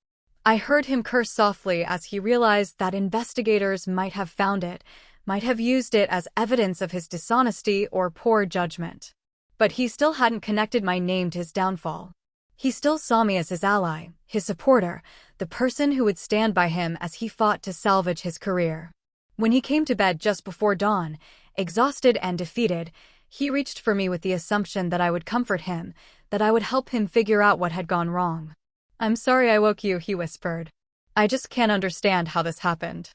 I heard him curse softly as he realized that investigators might have found it, might have used it as evidence of his dishonesty or poor judgment. But he still hadn't connected my name to his downfall. He still saw me as his ally, his supporter, the person who would stand by him as he fought to salvage his career. When he came to bed just before dawn, exhausted and defeated, he reached for me with the assumption that I would comfort him, that I would help him figure out what had gone wrong. "I'm sorry I woke you," he whispered. "I just can't understand how this happened.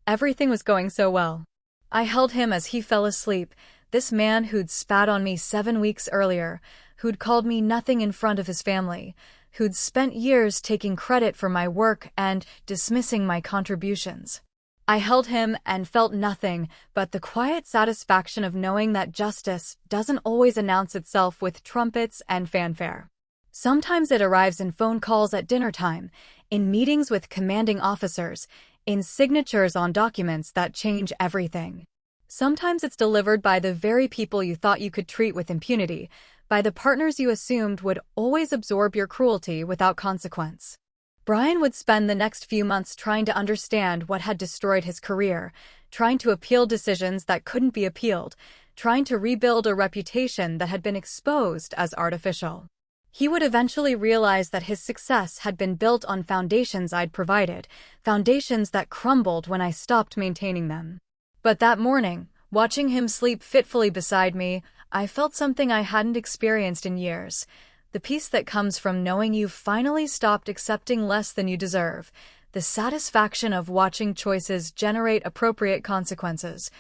Everything was going so well." I held him as he fell asleep, this man who'd spat on me 7 weeks earlier, who'd called me nothing in front of his family, who'd spent years taking credit for my work and dismissing my contributions. I held him and felt nothing but the quiet satisfaction of knowing that justice doesn't always announce itself with trumpets and fanfare. Sometimes it arrives in phone calls at dinner time, in meetings with commanding officers, in signatures on documents that change everything. Sometimes it's delivered by the very people you thought you could treat with impunity, by the partners you assumed would always absorb your cruelty without consequence. Brian would spend the next few months trying to understand what had destroyed his career, trying to appeal decisions that couldn't be appealed, trying to rebuild a reputation that had been exposed as artificial. He would eventually realize that his success had been built on foundations I'd provided, foundations that crumbled when I stopped maintaining them. But that morning, watching him sleep fitfully beside me, I felt something I hadn't experienced in years. The peace that comes from knowing you've finally stopped accepting less than you deserve, the satisfaction of watching choices generate appropriate consequences,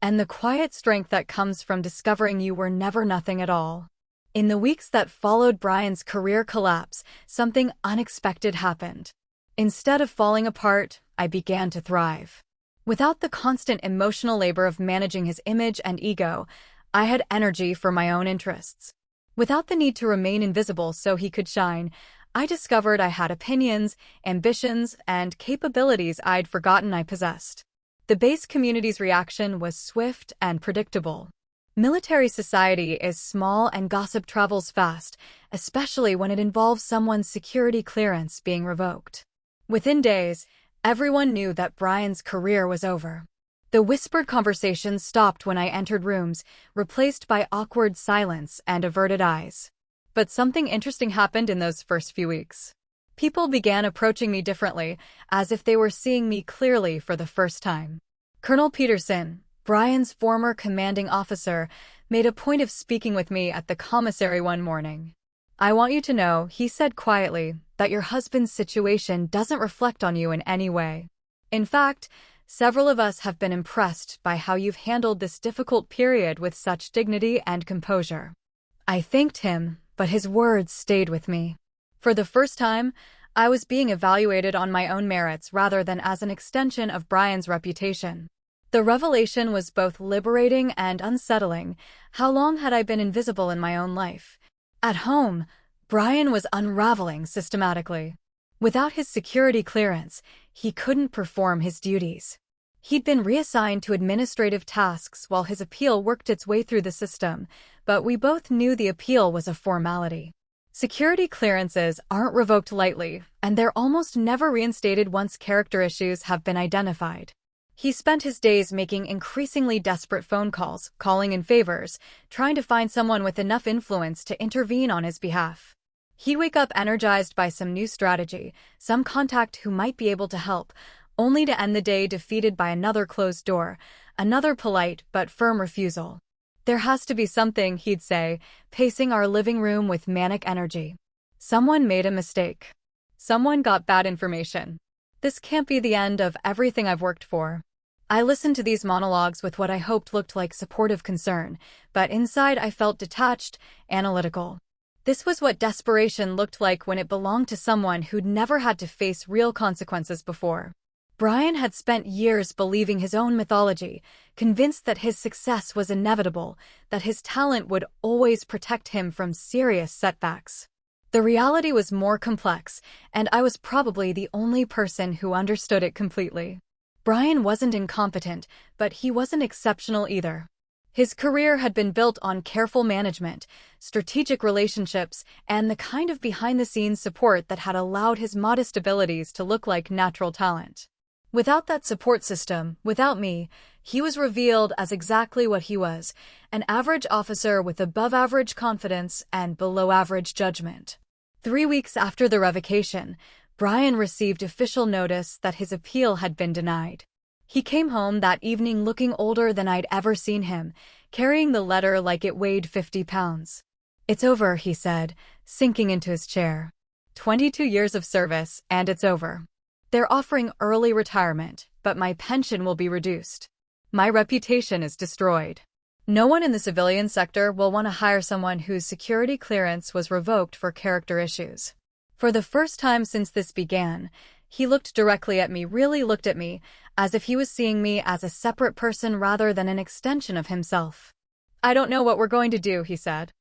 and the quiet strength that comes from discovering you were never nothing at all. In the weeks that followed Brian's career collapse, something unexpected happened. Instead of falling apart, I began to thrive. Without the constant emotional labor of managing his image and ego, I had energy for my own interests. Without the need to remain invisible so he could shine, I discovered I had opinions, ambitions, and capabilities I'd forgotten I possessed. The base community's reaction was swift and predictable. Military society is small and gossip travels fast, especially when it involves someone's security clearance being revoked. Within days, everyone knew that Brian's career was over. The whispered conversations stopped when I entered rooms, replaced by awkward silence and averted eyes. But something interesting happened in those first few weeks. People began approaching me differently, as if they were seeing me clearly for the first time. Colonel Peterson, Brian's former commanding officer, made a point of speaking with me at the commissary one morning. "I want you to know," he said quietly, "that your husband's situation doesn't reflect on you in any way. In fact, several of us have been impressed by how you've handled this difficult period with such dignity and composure." I thanked him, but his words stayed with me. For the first time, I was being evaluated on my own merits rather than as an extension of Brian's reputation. The revelation was both liberating and unsettling. How long had I been invisible in my own life? At home, Brian was unraveling systematically. Without his security clearance, he couldn't perform his duties. He'd been reassigned to administrative tasks while his appeal worked its way through the system, but we both knew the appeal was a formality. Security clearances aren't revoked lightly, and they're almost never reinstated once character issues have been identified. He spent his days making increasingly desperate phone calls, calling in favors, trying to find someone with enough influence to intervene on his behalf. He'd wake up energized by some new strategy, some contact who might be able to help, only to end the day defeated by another closed door, another polite but firm refusal. "There has to be something," he'd say, pacing our living room with manic energy. "Someone made a mistake. Someone got bad information. This can't be the end of everything I've worked for." I listened to these monologues with what I hoped looked like supportive concern, but inside I felt detached, analytical. This was what desperation looked like when it belonged to someone who'd never had to face real consequences before. Brian had spent years believing his own mythology, convinced that his success was inevitable, that his talent would always protect him from serious setbacks. The reality was more complex, and I was probably the only person who understood it completely. Brian wasn't incompetent, but he wasn't exceptional either. His career had been built on careful management, strategic relationships, and the kind of behind-the-scenes support that had allowed his modest abilities to look like natural talent. Without that support system, without me, he was revealed as exactly what he was, an average officer with above-average confidence and below-average judgment. 3 weeks after the revocation, Brian received official notice that his appeal had been denied. He came home that evening looking older than I'd ever seen him, carrying the letter like it weighed 50 pounds. "It's over," he said, sinking into his chair. 22 years of service, and it's over. They're offering early retirement, but my pension will be reduced. My reputation is destroyed. No one in the civilian sector will want to hire someone whose security clearance was revoked for character issues." For the first time since this began, he looked directly at me, really looked at me, as if he was seeing me as a separate person rather than an extension of himself. "I don't know what we're going to do," he said.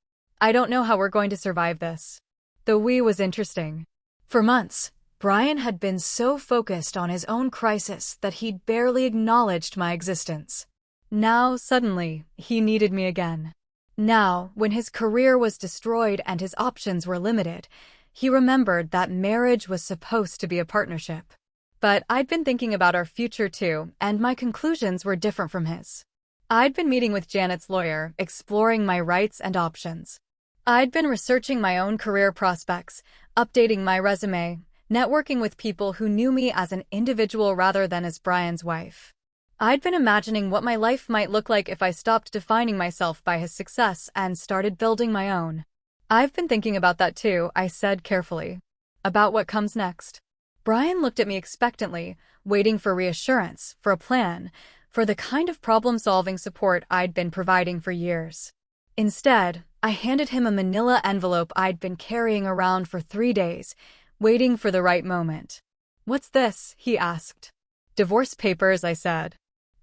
"I don't know how we're going to survive this." The "we" was interesting. For months, Brian had been so focused on his own crisis that he'd barely acknowledged my existence. Now, suddenly, he needed me again. Now, when his career was destroyed and his options were limited, he remembered that marriage was supposed to be a partnership. But I'd been thinking about our future too, and my conclusions were different from his. I'd been meeting with Janet's lawyer, exploring my rights and options. I'd been researching my own career prospects, updating my resume, networking with people who knew me as an individual rather than as Brian's wife. I'd been imagining what my life might look like if I stopped defining myself by his success and started building my own. "I've been thinking about that too," I said carefully. "About what comes next." Brian looked at me expectantly, waiting for reassurance, for a plan, for the kind of problem-solving support I'd been providing for years. Instead, I handed him a manila envelope I'd been carrying around for 3 days, waiting for the right moment. "What's this?" he asked. "Divorce papers," I said.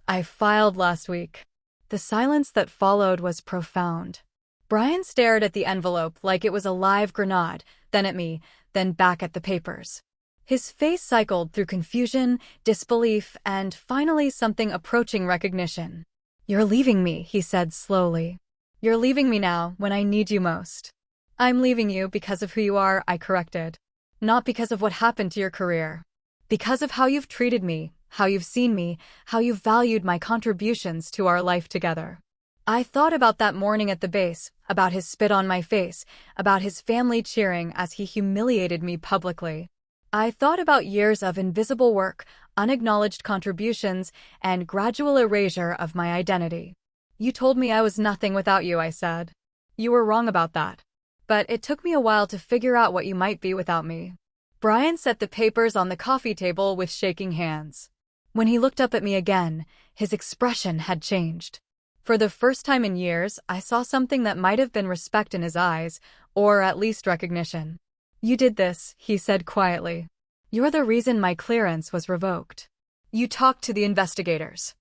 "I filed last week." The silence that followed was profound. Brian stared at the envelope like it was a live grenade, then at me, then back at the papers. His face cycled through confusion, disbelief, and finally something approaching recognition. "You're leaving me," he said slowly. "You're leaving me now, when I need you most." "I'm leaving you because of who you are," I corrected. "Not because of what happened to your career. Because of how you've treated me, how you've seen me, how you've valued my contributions to our life together." I thought about that morning at the base, about his spit on my face, about his family cheering as he humiliated me publicly. I thought about years of invisible work, unacknowledged contributions, and gradual erasure of my identity. "You told me I was nothing without you," I said. "You were wrong about that. But it took me a while to figure out what you might be without me." Brian set the papers on the coffee table with shaking hands. When he looked up at me again, his expression had changed. For the first time in years, I saw something that might have been respect in his eyes, or at least recognition. "You did this," he said quietly. "You're the reason my clearance was revoked. You talked to the investigators."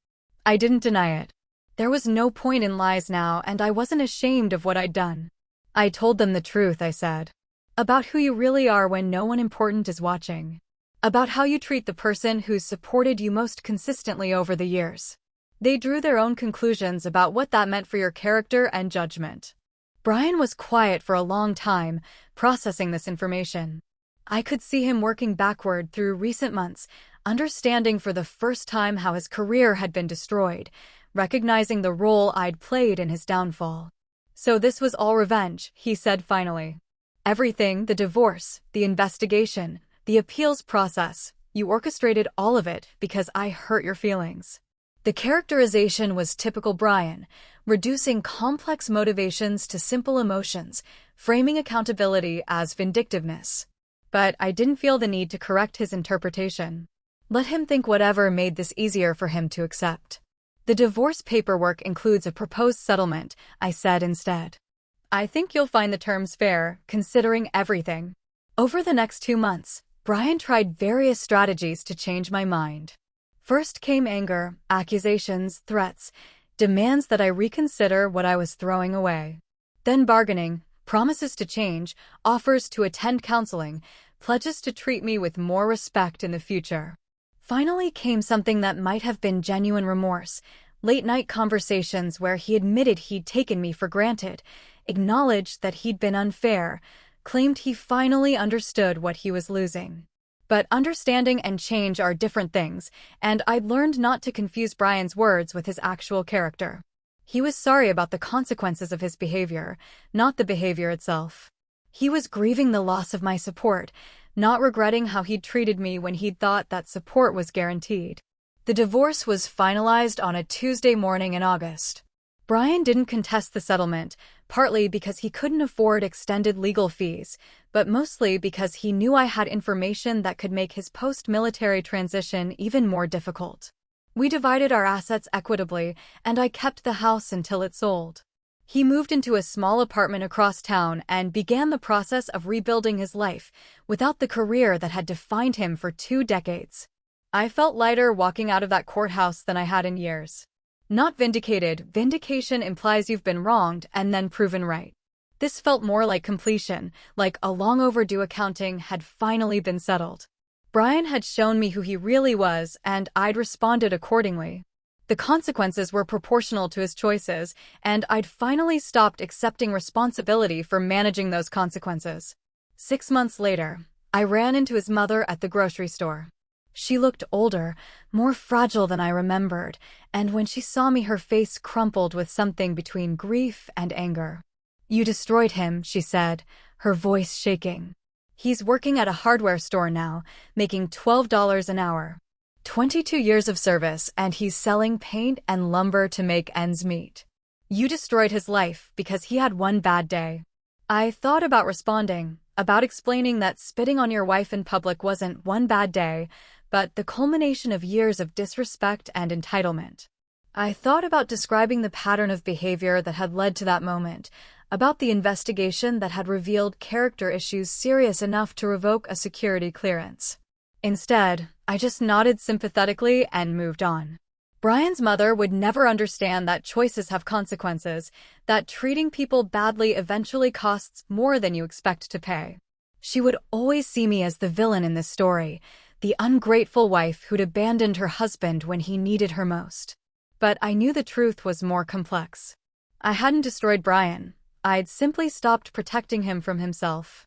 I didn't deny it. There was no point in lies now, and I wasn't ashamed of what I'd done. I told them the truth, I said. About who you really are when no one important is watching. About how you treat the person who's supported you most consistently over the years. They drew their own conclusions about what that meant for your character and judgment. Brian was quiet for a long time, processing this information. I could see him working backward through recent months, understanding for the first time how his career had been destroyed, recognizing the role I'd played in his downfall. "So this was all revenge," he said finally. "Everything, the divorce, the investigation, the appeals process, you orchestrated all of it because I hurt your feelings." The characterization was typical Brian, reducing complex motivations to simple emotions, framing accountability as vindictiveness. But I didn't feel the need to correct his interpretation. Let him think whatever made this easier for him to accept. "The divorce paperwork includes a proposed settlement," I said instead. "I think you'll find the terms fair, considering everything." Over the next 2 months, Brian tried various strategies to change my mind. First came anger, accusations, threats, demands that I reconsider what I was throwing away. Then bargaining, promises to change, offers to attend counseling, pledges to treat me with more respect in the future. Finally came something that might have been genuine remorse, late-night conversations where he admitted he'd taken me for granted, acknowledged that he'd been unfair, claimed he finally understood what he was losing. But understanding and change are different things, and I'd learned not to confuse Brian's words with his actual character. He was sorry about the consequences of his behavior, not the behavior itself. He was grieving the loss of my support, not regretting how he'd treated me when he'd thought that support was guaranteed. The divorce was finalized on a Tuesday morning in August. Brian didn't contest the settlement, partly because he couldn't afford extended legal fees, but mostly because he knew I had information that could make his post-military transition even more difficult. We divided our assets equitably, and I kept the house until it sold. He moved into a small apartment across town and began the process of rebuilding his life, without the career that had defined him for 2 decades. I felt lighter walking out of that courthouse than I had in years. Not vindicated. Vindication implies you've been wronged and then proven right. This felt more like completion, like a long overdue accounting had finally been settled. Brian had shown me who he really was, and I'd responded accordingly. The consequences were proportional to his choices, and I'd finally stopped accepting responsibility for managing those consequences. 6 months later, I ran into his mother at the grocery store. She looked older, more fragile than I remembered, and when she saw me, her face crumpled with something between grief and anger. "You destroyed him," she said, her voice shaking. "He's working at a hardware store now, making $12 an hour. 22 years of service, and he's selling paint and lumber to make ends meet. You destroyed his life because he had one bad day." I thought about responding, about explaining that spitting on your wife in public wasn't one bad day, but the culmination of years of disrespect and entitlement. I thought about describing the pattern of behavior that had led to that moment, about the investigation that had revealed character issues serious enough to revoke a security clearance. Instead, I just nodded sympathetically and moved on. Brian's mother would never understand that choices have consequences, that treating people badly eventually costs more than you expect to pay. She would always see me as the villain in this story, the ungrateful wife who'd abandoned her husband when he needed her most. But I knew the truth was more complex. I hadn't destroyed Brian. I'd simply stopped protecting him from himself.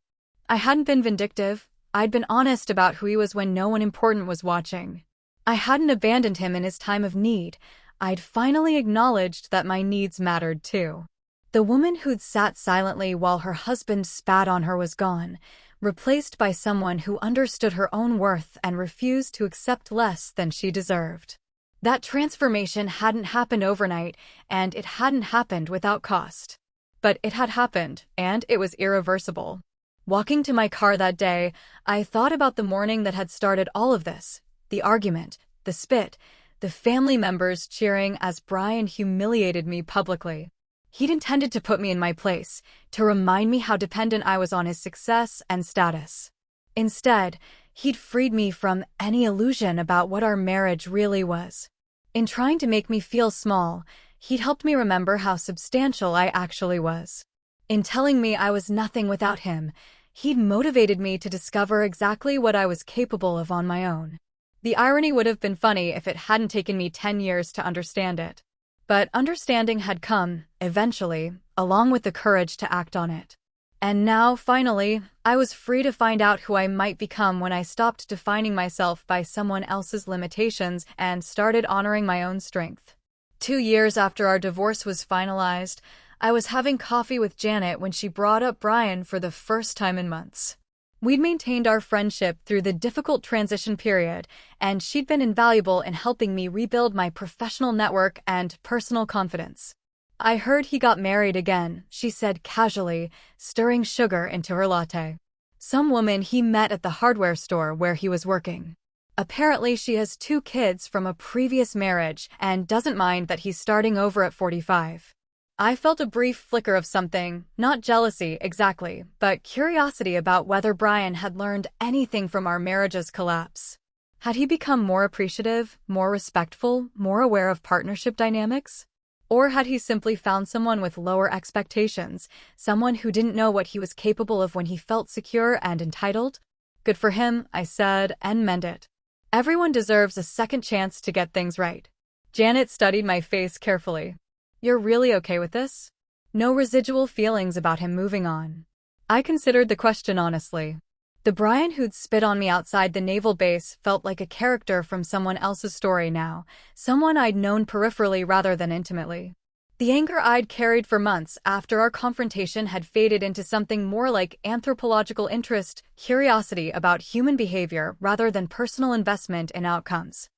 I hadn't been vindictive. I'd been honest about who he was when no one important was watching. I hadn't abandoned him in his time of need. I'd finally acknowledged that my needs mattered too. The woman who'd sat silently while her husband spat on her was gone, replaced by someone who understood her own worth and refused to accept less than she deserved. That transformation hadn't happened overnight, and it hadn't happened without cost. But it had happened, and it was irreversible. Walking to my car that day, I thought about the morning that had started all of this, the argument, the spit, the family members cheering as Brian humiliated me publicly. He'd intended to put me in my place, to remind me how dependent I was on his success and status. Instead, he'd freed me from any illusion about what our marriage really was. In trying to make me feel small, he'd helped me remember how substantial I actually was. In telling me I was nothing without him, he'd motivated me to discover exactly what I was capable of on my own. The irony would have been funny if it hadn't taken me 10 years to understand it. But understanding had come, eventually, along with the courage to act on it. And now, finally, I was free to find out who I might become when I stopped defining myself by someone else's limitations and started honoring my own strength. 2 years after our divorce was finalized, I was having coffee with Janet when she brought up Brian for the first time in months. We'd maintained our friendship through the difficult transition period, and she'd been invaluable in helping me rebuild my professional network and personal confidence. "I heard he got married again," she said casually, stirring sugar into her latte. "Some woman he met at the hardware store where he was working. Apparently she has 2 kids from a previous marriage and doesn't mind that he's starting over at 45. I felt a brief flicker of something, not jealousy exactly, but curiosity about whether Brian had learned anything from our marriage's collapse. Had he become more appreciative, more respectful, more aware of partnership dynamics? Or had he simply found someone with lower expectations, someone who didn't know what he was capable of when he felt secure and entitled? Good for him, I said, and meant it. Everyone deserves a second chance to get things right. Janet studied my face carefully. "You're really okay with this?" No residual feelings about him moving on. I considered the question honestly. The Brian who'd spit on me outside the naval base felt like a character from someone else's story now, someone I'd known peripherally rather than intimately. The anger I'd carried for months after our confrontation had faded into something more like anthropological interest, curiosity about human behavior rather than personal investment in outcomes.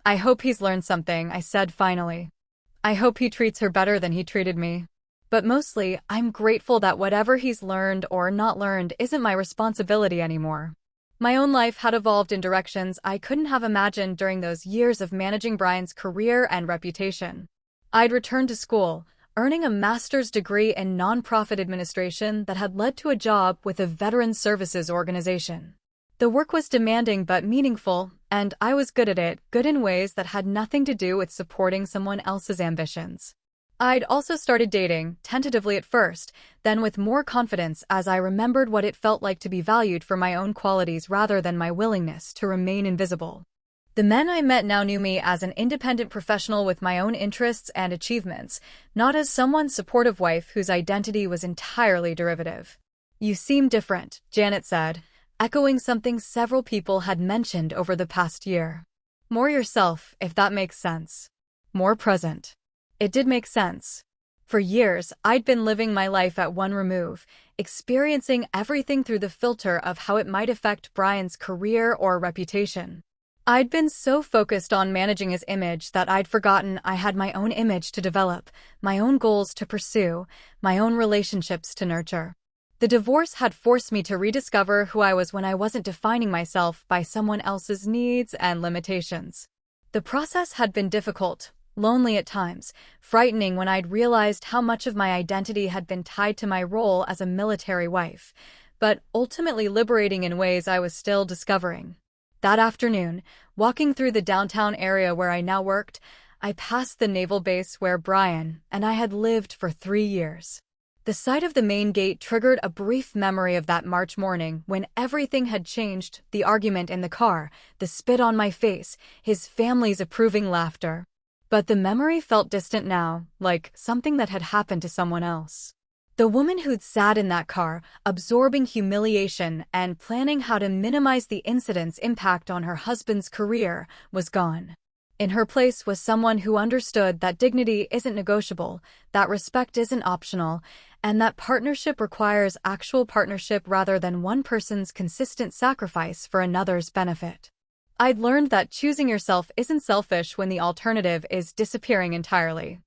"I hope he's learned something," I said finally. "I hope he treats her better than he treated me. But mostly, I'm grateful that whatever he's learned or not learned isn't my responsibility anymore." My own life had evolved in directions I couldn't have imagined during those years of managing Brian's career and reputation. I'd returned to school, earning a master's degree in nonprofit administration that had led to a job with a veterans services organization. The work was demanding but meaningful, and I was good at it, good in ways that had nothing to do with supporting someone else's ambitions. I'd also started dating, tentatively at first, then with more confidence as I remembered what it felt like to be valued for my own qualities rather than my willingness to remain invisible. The men I met now knew me as an independent professional with my own interests and achievements, not as someone's supportive wife whose identity was entirely derivative. "You seem different," Janet said, echoing something several people had mentioned over the past year. "More yourself, if that makes sense. More present." It did make sense. For years, I'd been living my life at one remove, experiencing everything through the filter of how it might affect Brian's career or reputation. I'd been so focused on managing his image that I'd forgotten I had my own image to develop, my own goals to pursue, my own relationships to nurture. The divorce had forced me to rediscover who I was when I wasn't defining myself by someone else's needs and limitations. The process had been difficult, lonely at times, frightening when I'd realized how much of my identity had been tied to my role as a military wife, but ultimately liberating in ways I was still discovering. That afternoon, walking through the downtown area where I now worked, I passed the naval base where Brian and I had lived for 3 years. The sight of the main gate triggered a brief memory of that March morning when everything had changed, the argument in the car, the spit on my face, his family's approving laughter. But the memory felt distant now, like something that had happened to someone else. The woman who'd sat in that car, absorbing humiliation and planning how to minimize the incident's impact on her husband's career, was gone. In her place was someone who understood that dignity isn't negotiable, that respect isn't optional, and that partnership requires actual partnership rather than one person's consistent sacrifice for another's benefit. I'd learned that choosing yourself isn't selfish when the alternative is disappearing entirely.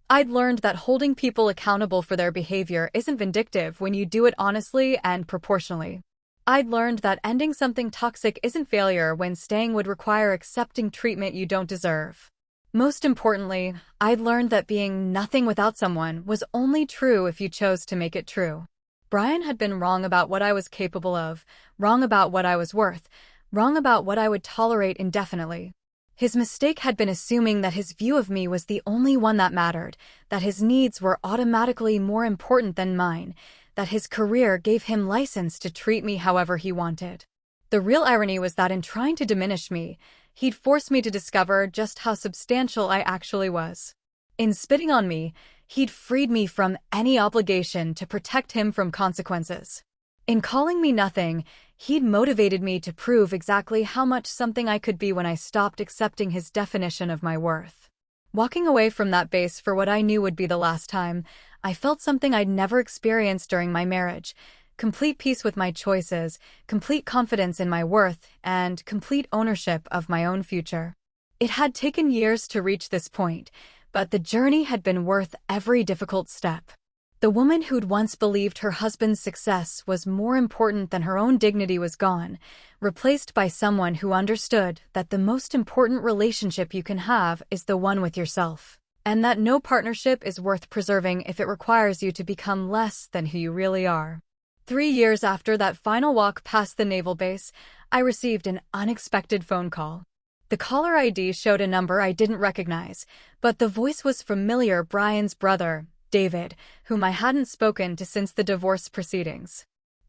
I'd learned that holding people accountable for their behavior isn't vindictive when you do it honestly and proportionally. I'd learned that ending something toxic isn't failure when staying would require accepting treatment you don't deserve. Most importantly, I'd learned that being nothing without someone was only true if you chose to make it true. Brian had been wrong about what I was capable of, wrong about what I was worth, wrong about what I would tolerate indefinitely. His mistake had been assuming that his view of me was the only one that mattered, that his needs were automatically more important than mine, that his career gave him license to treat me however he wanted. The real irony was that in trying to diminish me, he'd forced me to discover just how substantial I actually was. In spitting on me, he'd freed me from any obligation to protect him from consequences. In calling me nothing, he'd motivated me to prove exactly how much something I could be when I stopped accepting his definition of my worth. Walking away from that base for what I knew would be the last time, I felt something I'd never experienced during my marriage: complete peace with my choices, complete confidence in my worth, and complete ownership of my own future. It had taken years to reach this point, but the journey had been worth every difficult step. The woman who'd once believed her husband's success was more important than her own dignity was gone, replaced by someone who understood that the most important relationship you can have is the one with yourself, and that no partnership is worth preserving if it requires you to become less than who you really are. 3 years after that final walk past the naval base, I received an unexpected phone call. The caller ID showed a number I didn't recognize, but the voice was familiar: Brian's brother, David, whom I hadn't spoken to since the divorce proceedings.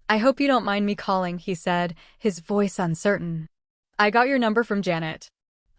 "I hope you don't mind me calling," he said, his voice uncertain. "I got your number from Janet.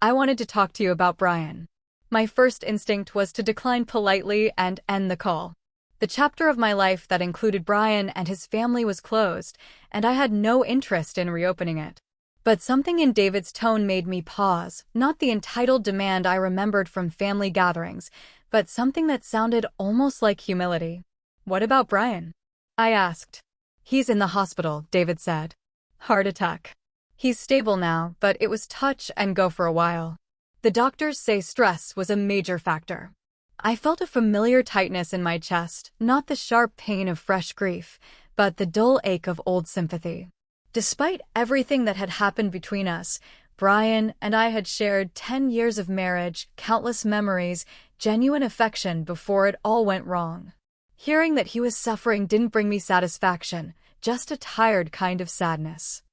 I wanted to talk to you about Brian." My first instinct was to decline politely and end the call. The chapter of my life that included Brian and his family was closed, and I had no interest in reopening it. But something in David's tone made me pause, not the entitled demand I remembered from family gatherings, but something that sounded almost like humility. "What about Brian?" I asked. "He's in the hospital," David said. "Heart attack. He's stable now, but it was touch and go for a while. The doctors say stress was a major factor." I felt a familiar tightness in my chest, not the sharp pain of fresh grief, but the dull ache of old sympathy. Despite everything that had happened between us, Brian and I had shared 10 years of marriage, countless memories, genuine affection before it all went wrong. Hearing that he was suffering didn't bring me satisfaction, just a tired kind of sadness.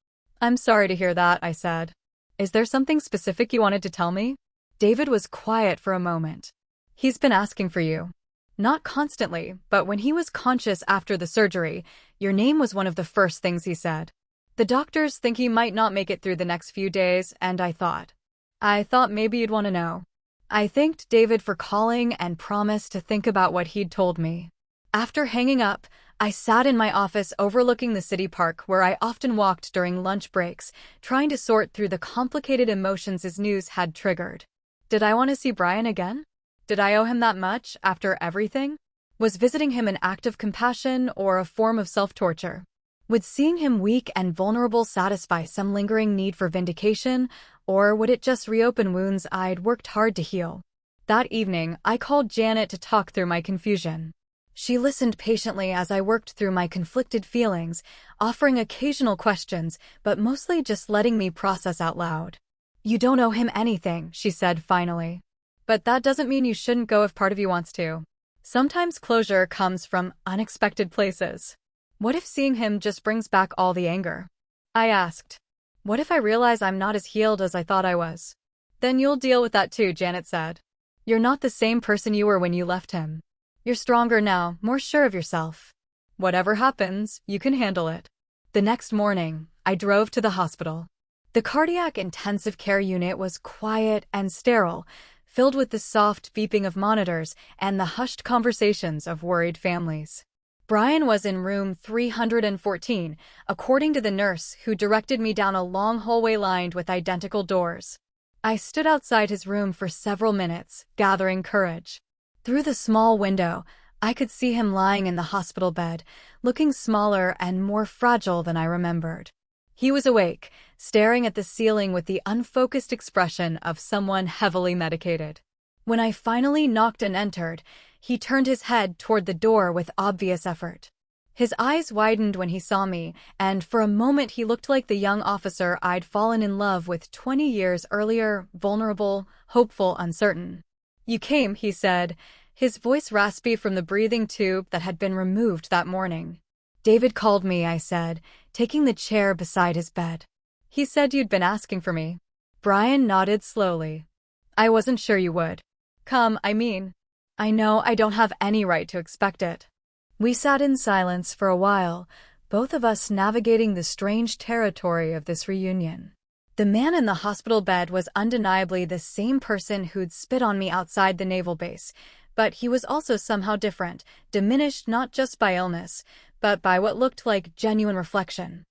"I'm sorry to hear that," I said. "Is there something specific you wanted to tell me?" David was quiet for a moment. "He's been asking for you. Not constantly, but when he was conscious after the surgery, your name was one of the first things he said. The doctors think he might not make it through the next few days, and I thought maybe you'd want to know." I thanked David for calling and promised to think about what he'd told me. After hanging up, I sat in my office overlooking the city park where I often walked during lunch breaks, trying to sort through the complicated emotions his news had triggered. Did I want to see Brian again? Did I owe him that much after everything? Was visiting him an act of compassion or a form of self-torture? Would seeing him weak and vulnerable satisfy some lingering need for vindication, or would it just reopen wounds I'd worked hard to heal? That evening, I called Janet to talk through my confusion. She listened patiently as I worked through my conflicted feelings, offering occasional questions, but mostly just letting me process out loud. "You don't owe him anything," she said finally. "But that doesn't mean you shouldn't go if part of you wants to. Sometimes closure comes from unexpected places. What if seeing him just brings back all the anger?" I asked. "What if I realize I'm not as healed as I thought I was?" "Then you'll deal with that too," Janet said. "You're not the same person you were when you left him. You're stronger now, more sure of yourself. Whatever happens, you can handle it." The next morning, I drove to the hospital. The cardiac intensive care unit was quiet and sterile, filled with the soft beeping of monitors and the hushed conversations of worried families. Brian was in room 314, according to the nurse who directed me down a long hallway lined with identical doors. I stood outside his room for several minutes, gathering courage. Through the small window, I could see him lying in the hospital bed, looking smaller and more fragile than I remembered. He was awake, staring at the ceiling with the unfocused expression of someone heavily medicated. When I finally knocked and entered, he turned his head toward the door with obvious effort. His eyes widened when he saw me, and for a moment he looked like the young officer I'd fallen in love with 20 years earlier, vulnerable, hopeful, uncertain. "You came," he said, his voice raspy from the breathing tube that had been removed that morning. "David called me," I said, taking the chair beside his bed. "He said you'd been asking for me." Brian nodded slowly. "I wasn't sure you would. Come, I mean. I know I don't have any right to expect it." We sat in silence for a while, both of us navigating the strange territory of this reunion. The man in the hospital bed was undeniably the same person who'd spit on me outside the naval base, but he was also somehow different, diminished not just by illness, but by what looked like genuine reflection.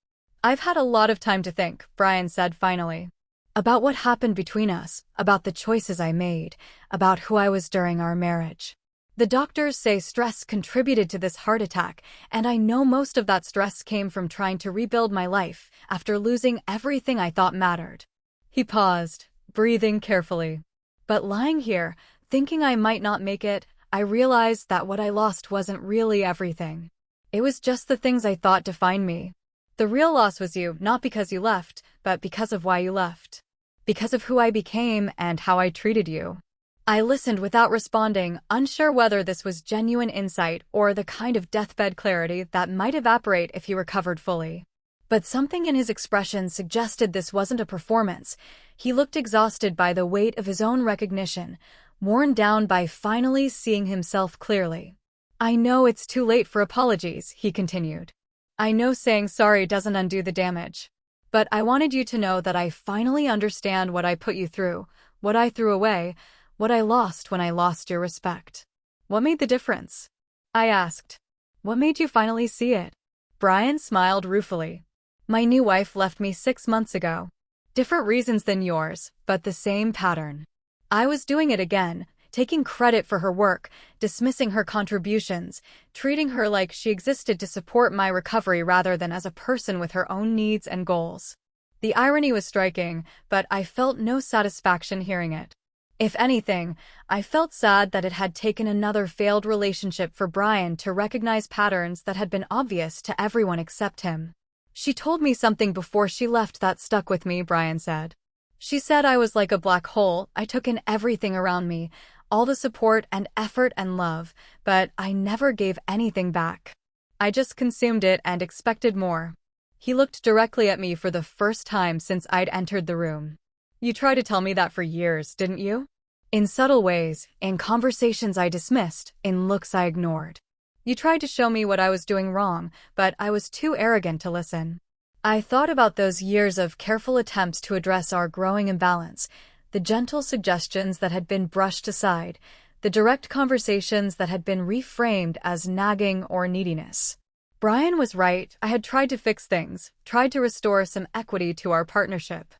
"I've had a lot of time to think," Brian said finally. "About what happened between us, about the choices I made, about who I was during our marriage. The doctors say stress contributed to this heart attack, and I know most of that stress came from trying to rebuild my life after losing everything I thought mattered." He paused, breathing carefully. "But lying here, thinking I might not make it, I realized that what I lost wasn't really everything. It was just the things I thought defined me. The real loss was you, not because you left, but because of why you left. Because of who I became and how I treated you." I listened without responding, unsure whether this was genuine insight or the kind of deathbed clarity that might evaporate if he recovered fully. But something in his expression suggested this wasn't a performance. He looked exhausted by the weight of his own recognition, worn down by finally seeing himself clearly. "I know it's too late for apologies," he continued. "I know saying sorry doesn't undo the damage. But I wanted you to know that I finally understand what I put you through, what I threw away, what I lost when I lost your respect." "What made the difference?" I asked. "What made you finally see it?" Brian smiled ruefully. "My new wife left me 6 months ago. Different reasons than yours, but the same pattern. I was doing it again, taking credit for her work, dismissing her contributions, treating her like she existed to support my recovery rather than as a person with her own needs and goals." The irony was striking, but I felt no satisfaction hearing it. If anything, I felt sad that it had taken another failed relationship for Brian to recognize patterns that had been obvious to everyone except him. "She told me something before she left that stuck with me," Brian said. "She said I was like a black hole. I took in everything around me, all the support and effort and love, but I never gave anything back. I just consumed it and expected more." He looked directly at me for the first time since I'd entered the room. "You tried to tell me that for years, didn't you? In subtle ways, in conversations I dismissed, in looks I ignored. You tried to show me what I was doing wrong, but I was too arrogant to listen." I thought about those years of careful attempts to address our growing imbalance, the gentle suggestions that had been brushed aside, the direct conversations that had been reframed as nagging or neediness. Brian was right. I had tried to fix things, tried to restore some equity to our partnership.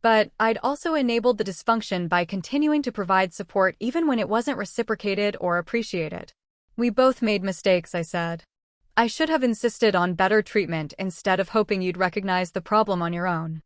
But I'd also enabled the dysfunction by continuing to provide support even when it wasn't reciprocated or appreciated. "We both made mistakes," I said. "I should have insisted on better treatment instead of hoping you'd recognize the problem on your own.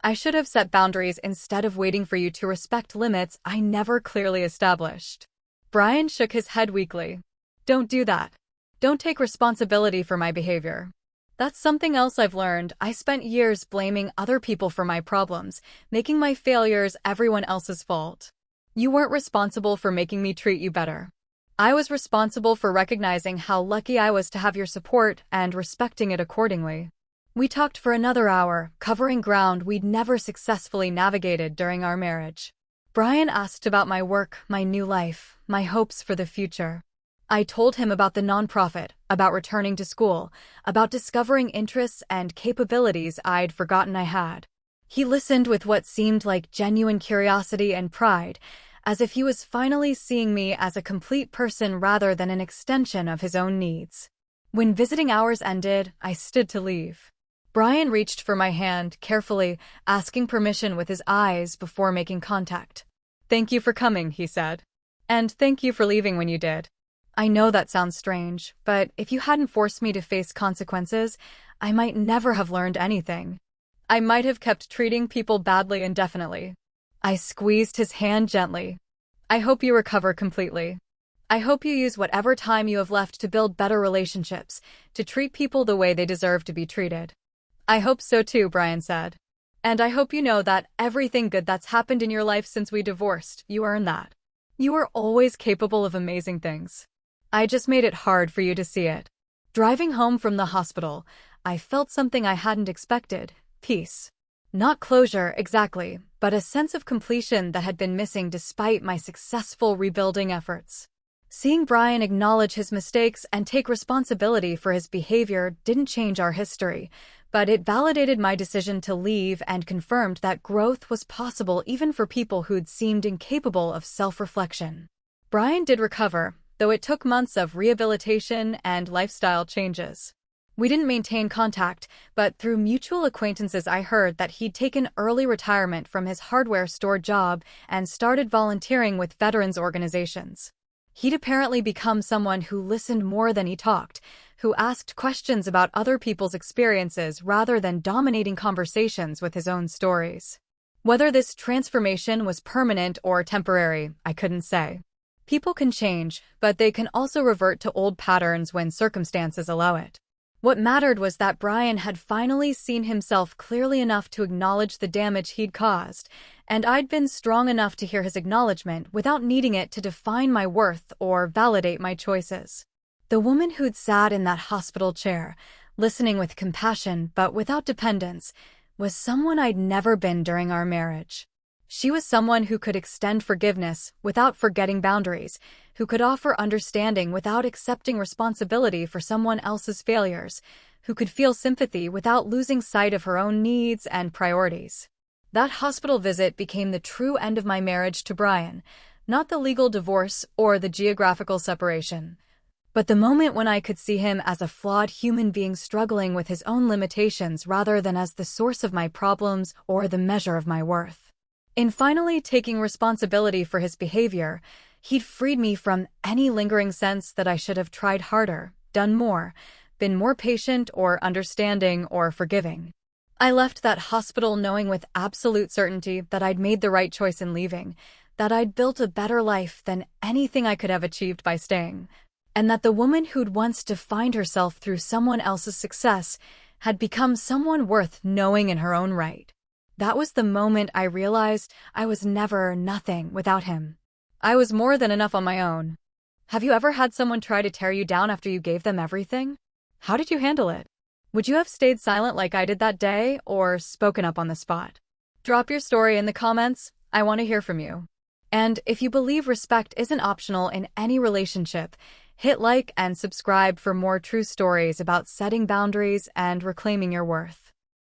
I should have set boundaries instead of waiting for you to respect limits I never clearly established." Brian shook his head weakly. "Don't do that. Don't take responsibility for my behavior. That's something else I've learned. I spent years blaming other people for my problems, making my failures everyone else's fault. You weren't responsible for making me treat you better. I was responsible for recognizing how lucky I was to have your support and respecting it accordingly." We talked for another hour, covering ground we'd never successfully navigated during our marriage. Brian asked about my work, my new life, my hopes for the future. I told him about the nonprofit, about returning to school, about discovering interests and capabilities I'd forgotten I had. He listened with what seemed like genuine curiosity and pride, as if he was finally seeing me as a complete person rather than an extension of his own needs. When visiting hours ended, I stood to leave. Brian reached for my hand, carefully, asking permission with his eyes before making contact. "Thank you for coming," he said. "And thank you for leaving when you did. I know that sounds strange, but if you hadn't forced me to face consequences, I might never have learned anything. I might have kept treating people badly indefinitely." I squeezed his hand gently. "I hope you recover completely. I hope you use whatever time you have left to build better relationships, to treat people the way they deserve to be treated. I hope so too, Brian said. And I hope you know that everything good that's happened in your life since we divorced, you earned that. You are always capable of amazing things. I just made it hard for you to see it. Driving home from the hospital, I felt something I hadn't expected: peace. Not closure, exactly, but a sense of completion that had been missing despite my successful rebuilding efforts. Seeing Brian acknowledge his mistakes and take responsibility for his behavior didn't change our history, but it validated my decision to leave and confirmed that growth was possible even for people who'd seemed incapable of self-reflection. Brian did recover, though it took months of rehabilitation and lifestyle changes. We didn't maintain contact, but through mutual acquaintances I heard that he'd taken early retirement from his hardware store job and started volunteering with veterans organizations. He'd apparently become someone who listened more than he talked, who asked questions about other people's experiences rather than dominating conversations with his own stories. Whether this transformation was permanent or temporary, I couldn't say. People can change, but they can also revert to old patterns when circumstances allow it. What mattered was that Brian had finally seen himself clearly enough to acknowledge the damage he'd caused, and I'd been strong enough to hear his acknowledgement without needing it to define my worth or validate my choices. The woman who'd sat in that hospital chair, listening with compassion but without dependence, was someone I'd never been during our marriage. She was someone who could extend forgiveness without forgetting boundaries, who could offer understanding without accepting responsibility for someone else's failures, who could feel sympathy without losing sight of her own needs and priorities. That hospital visit became the true end of my marriage to Brian, not the legal divorce or the geographical separation, but the moment when I could see him as a flawed human being struggling with his own limitations rather than as the source of my problems or the measure of my worth. In finally taking responsibility for his behavior, he'd freed me from any lingering sense that I should have tried harder, done more, been more patient or understanding or forgiving. I left that hospital knowing with absolute certainty that I'd made the right choice in leaving, that I'd built a better life than anything I could have achieved by staying, and that the woman who'd once defined herself through someone else's success had become someone worth knowing in her own right. That was the moment I realized I was never nothing without him. I was more than enough on my own. Have you ever had someone try to tear you down after you gave them everything? How did you handle it? Would you have stayed silent like I did that day, or spoken up on the spot? Drop your story in the comments. I want to hear from you. And if you believe respect isn't optional in any relationship, hit like and subscribe for more true stories about setting boundaries and reclaiming your worth.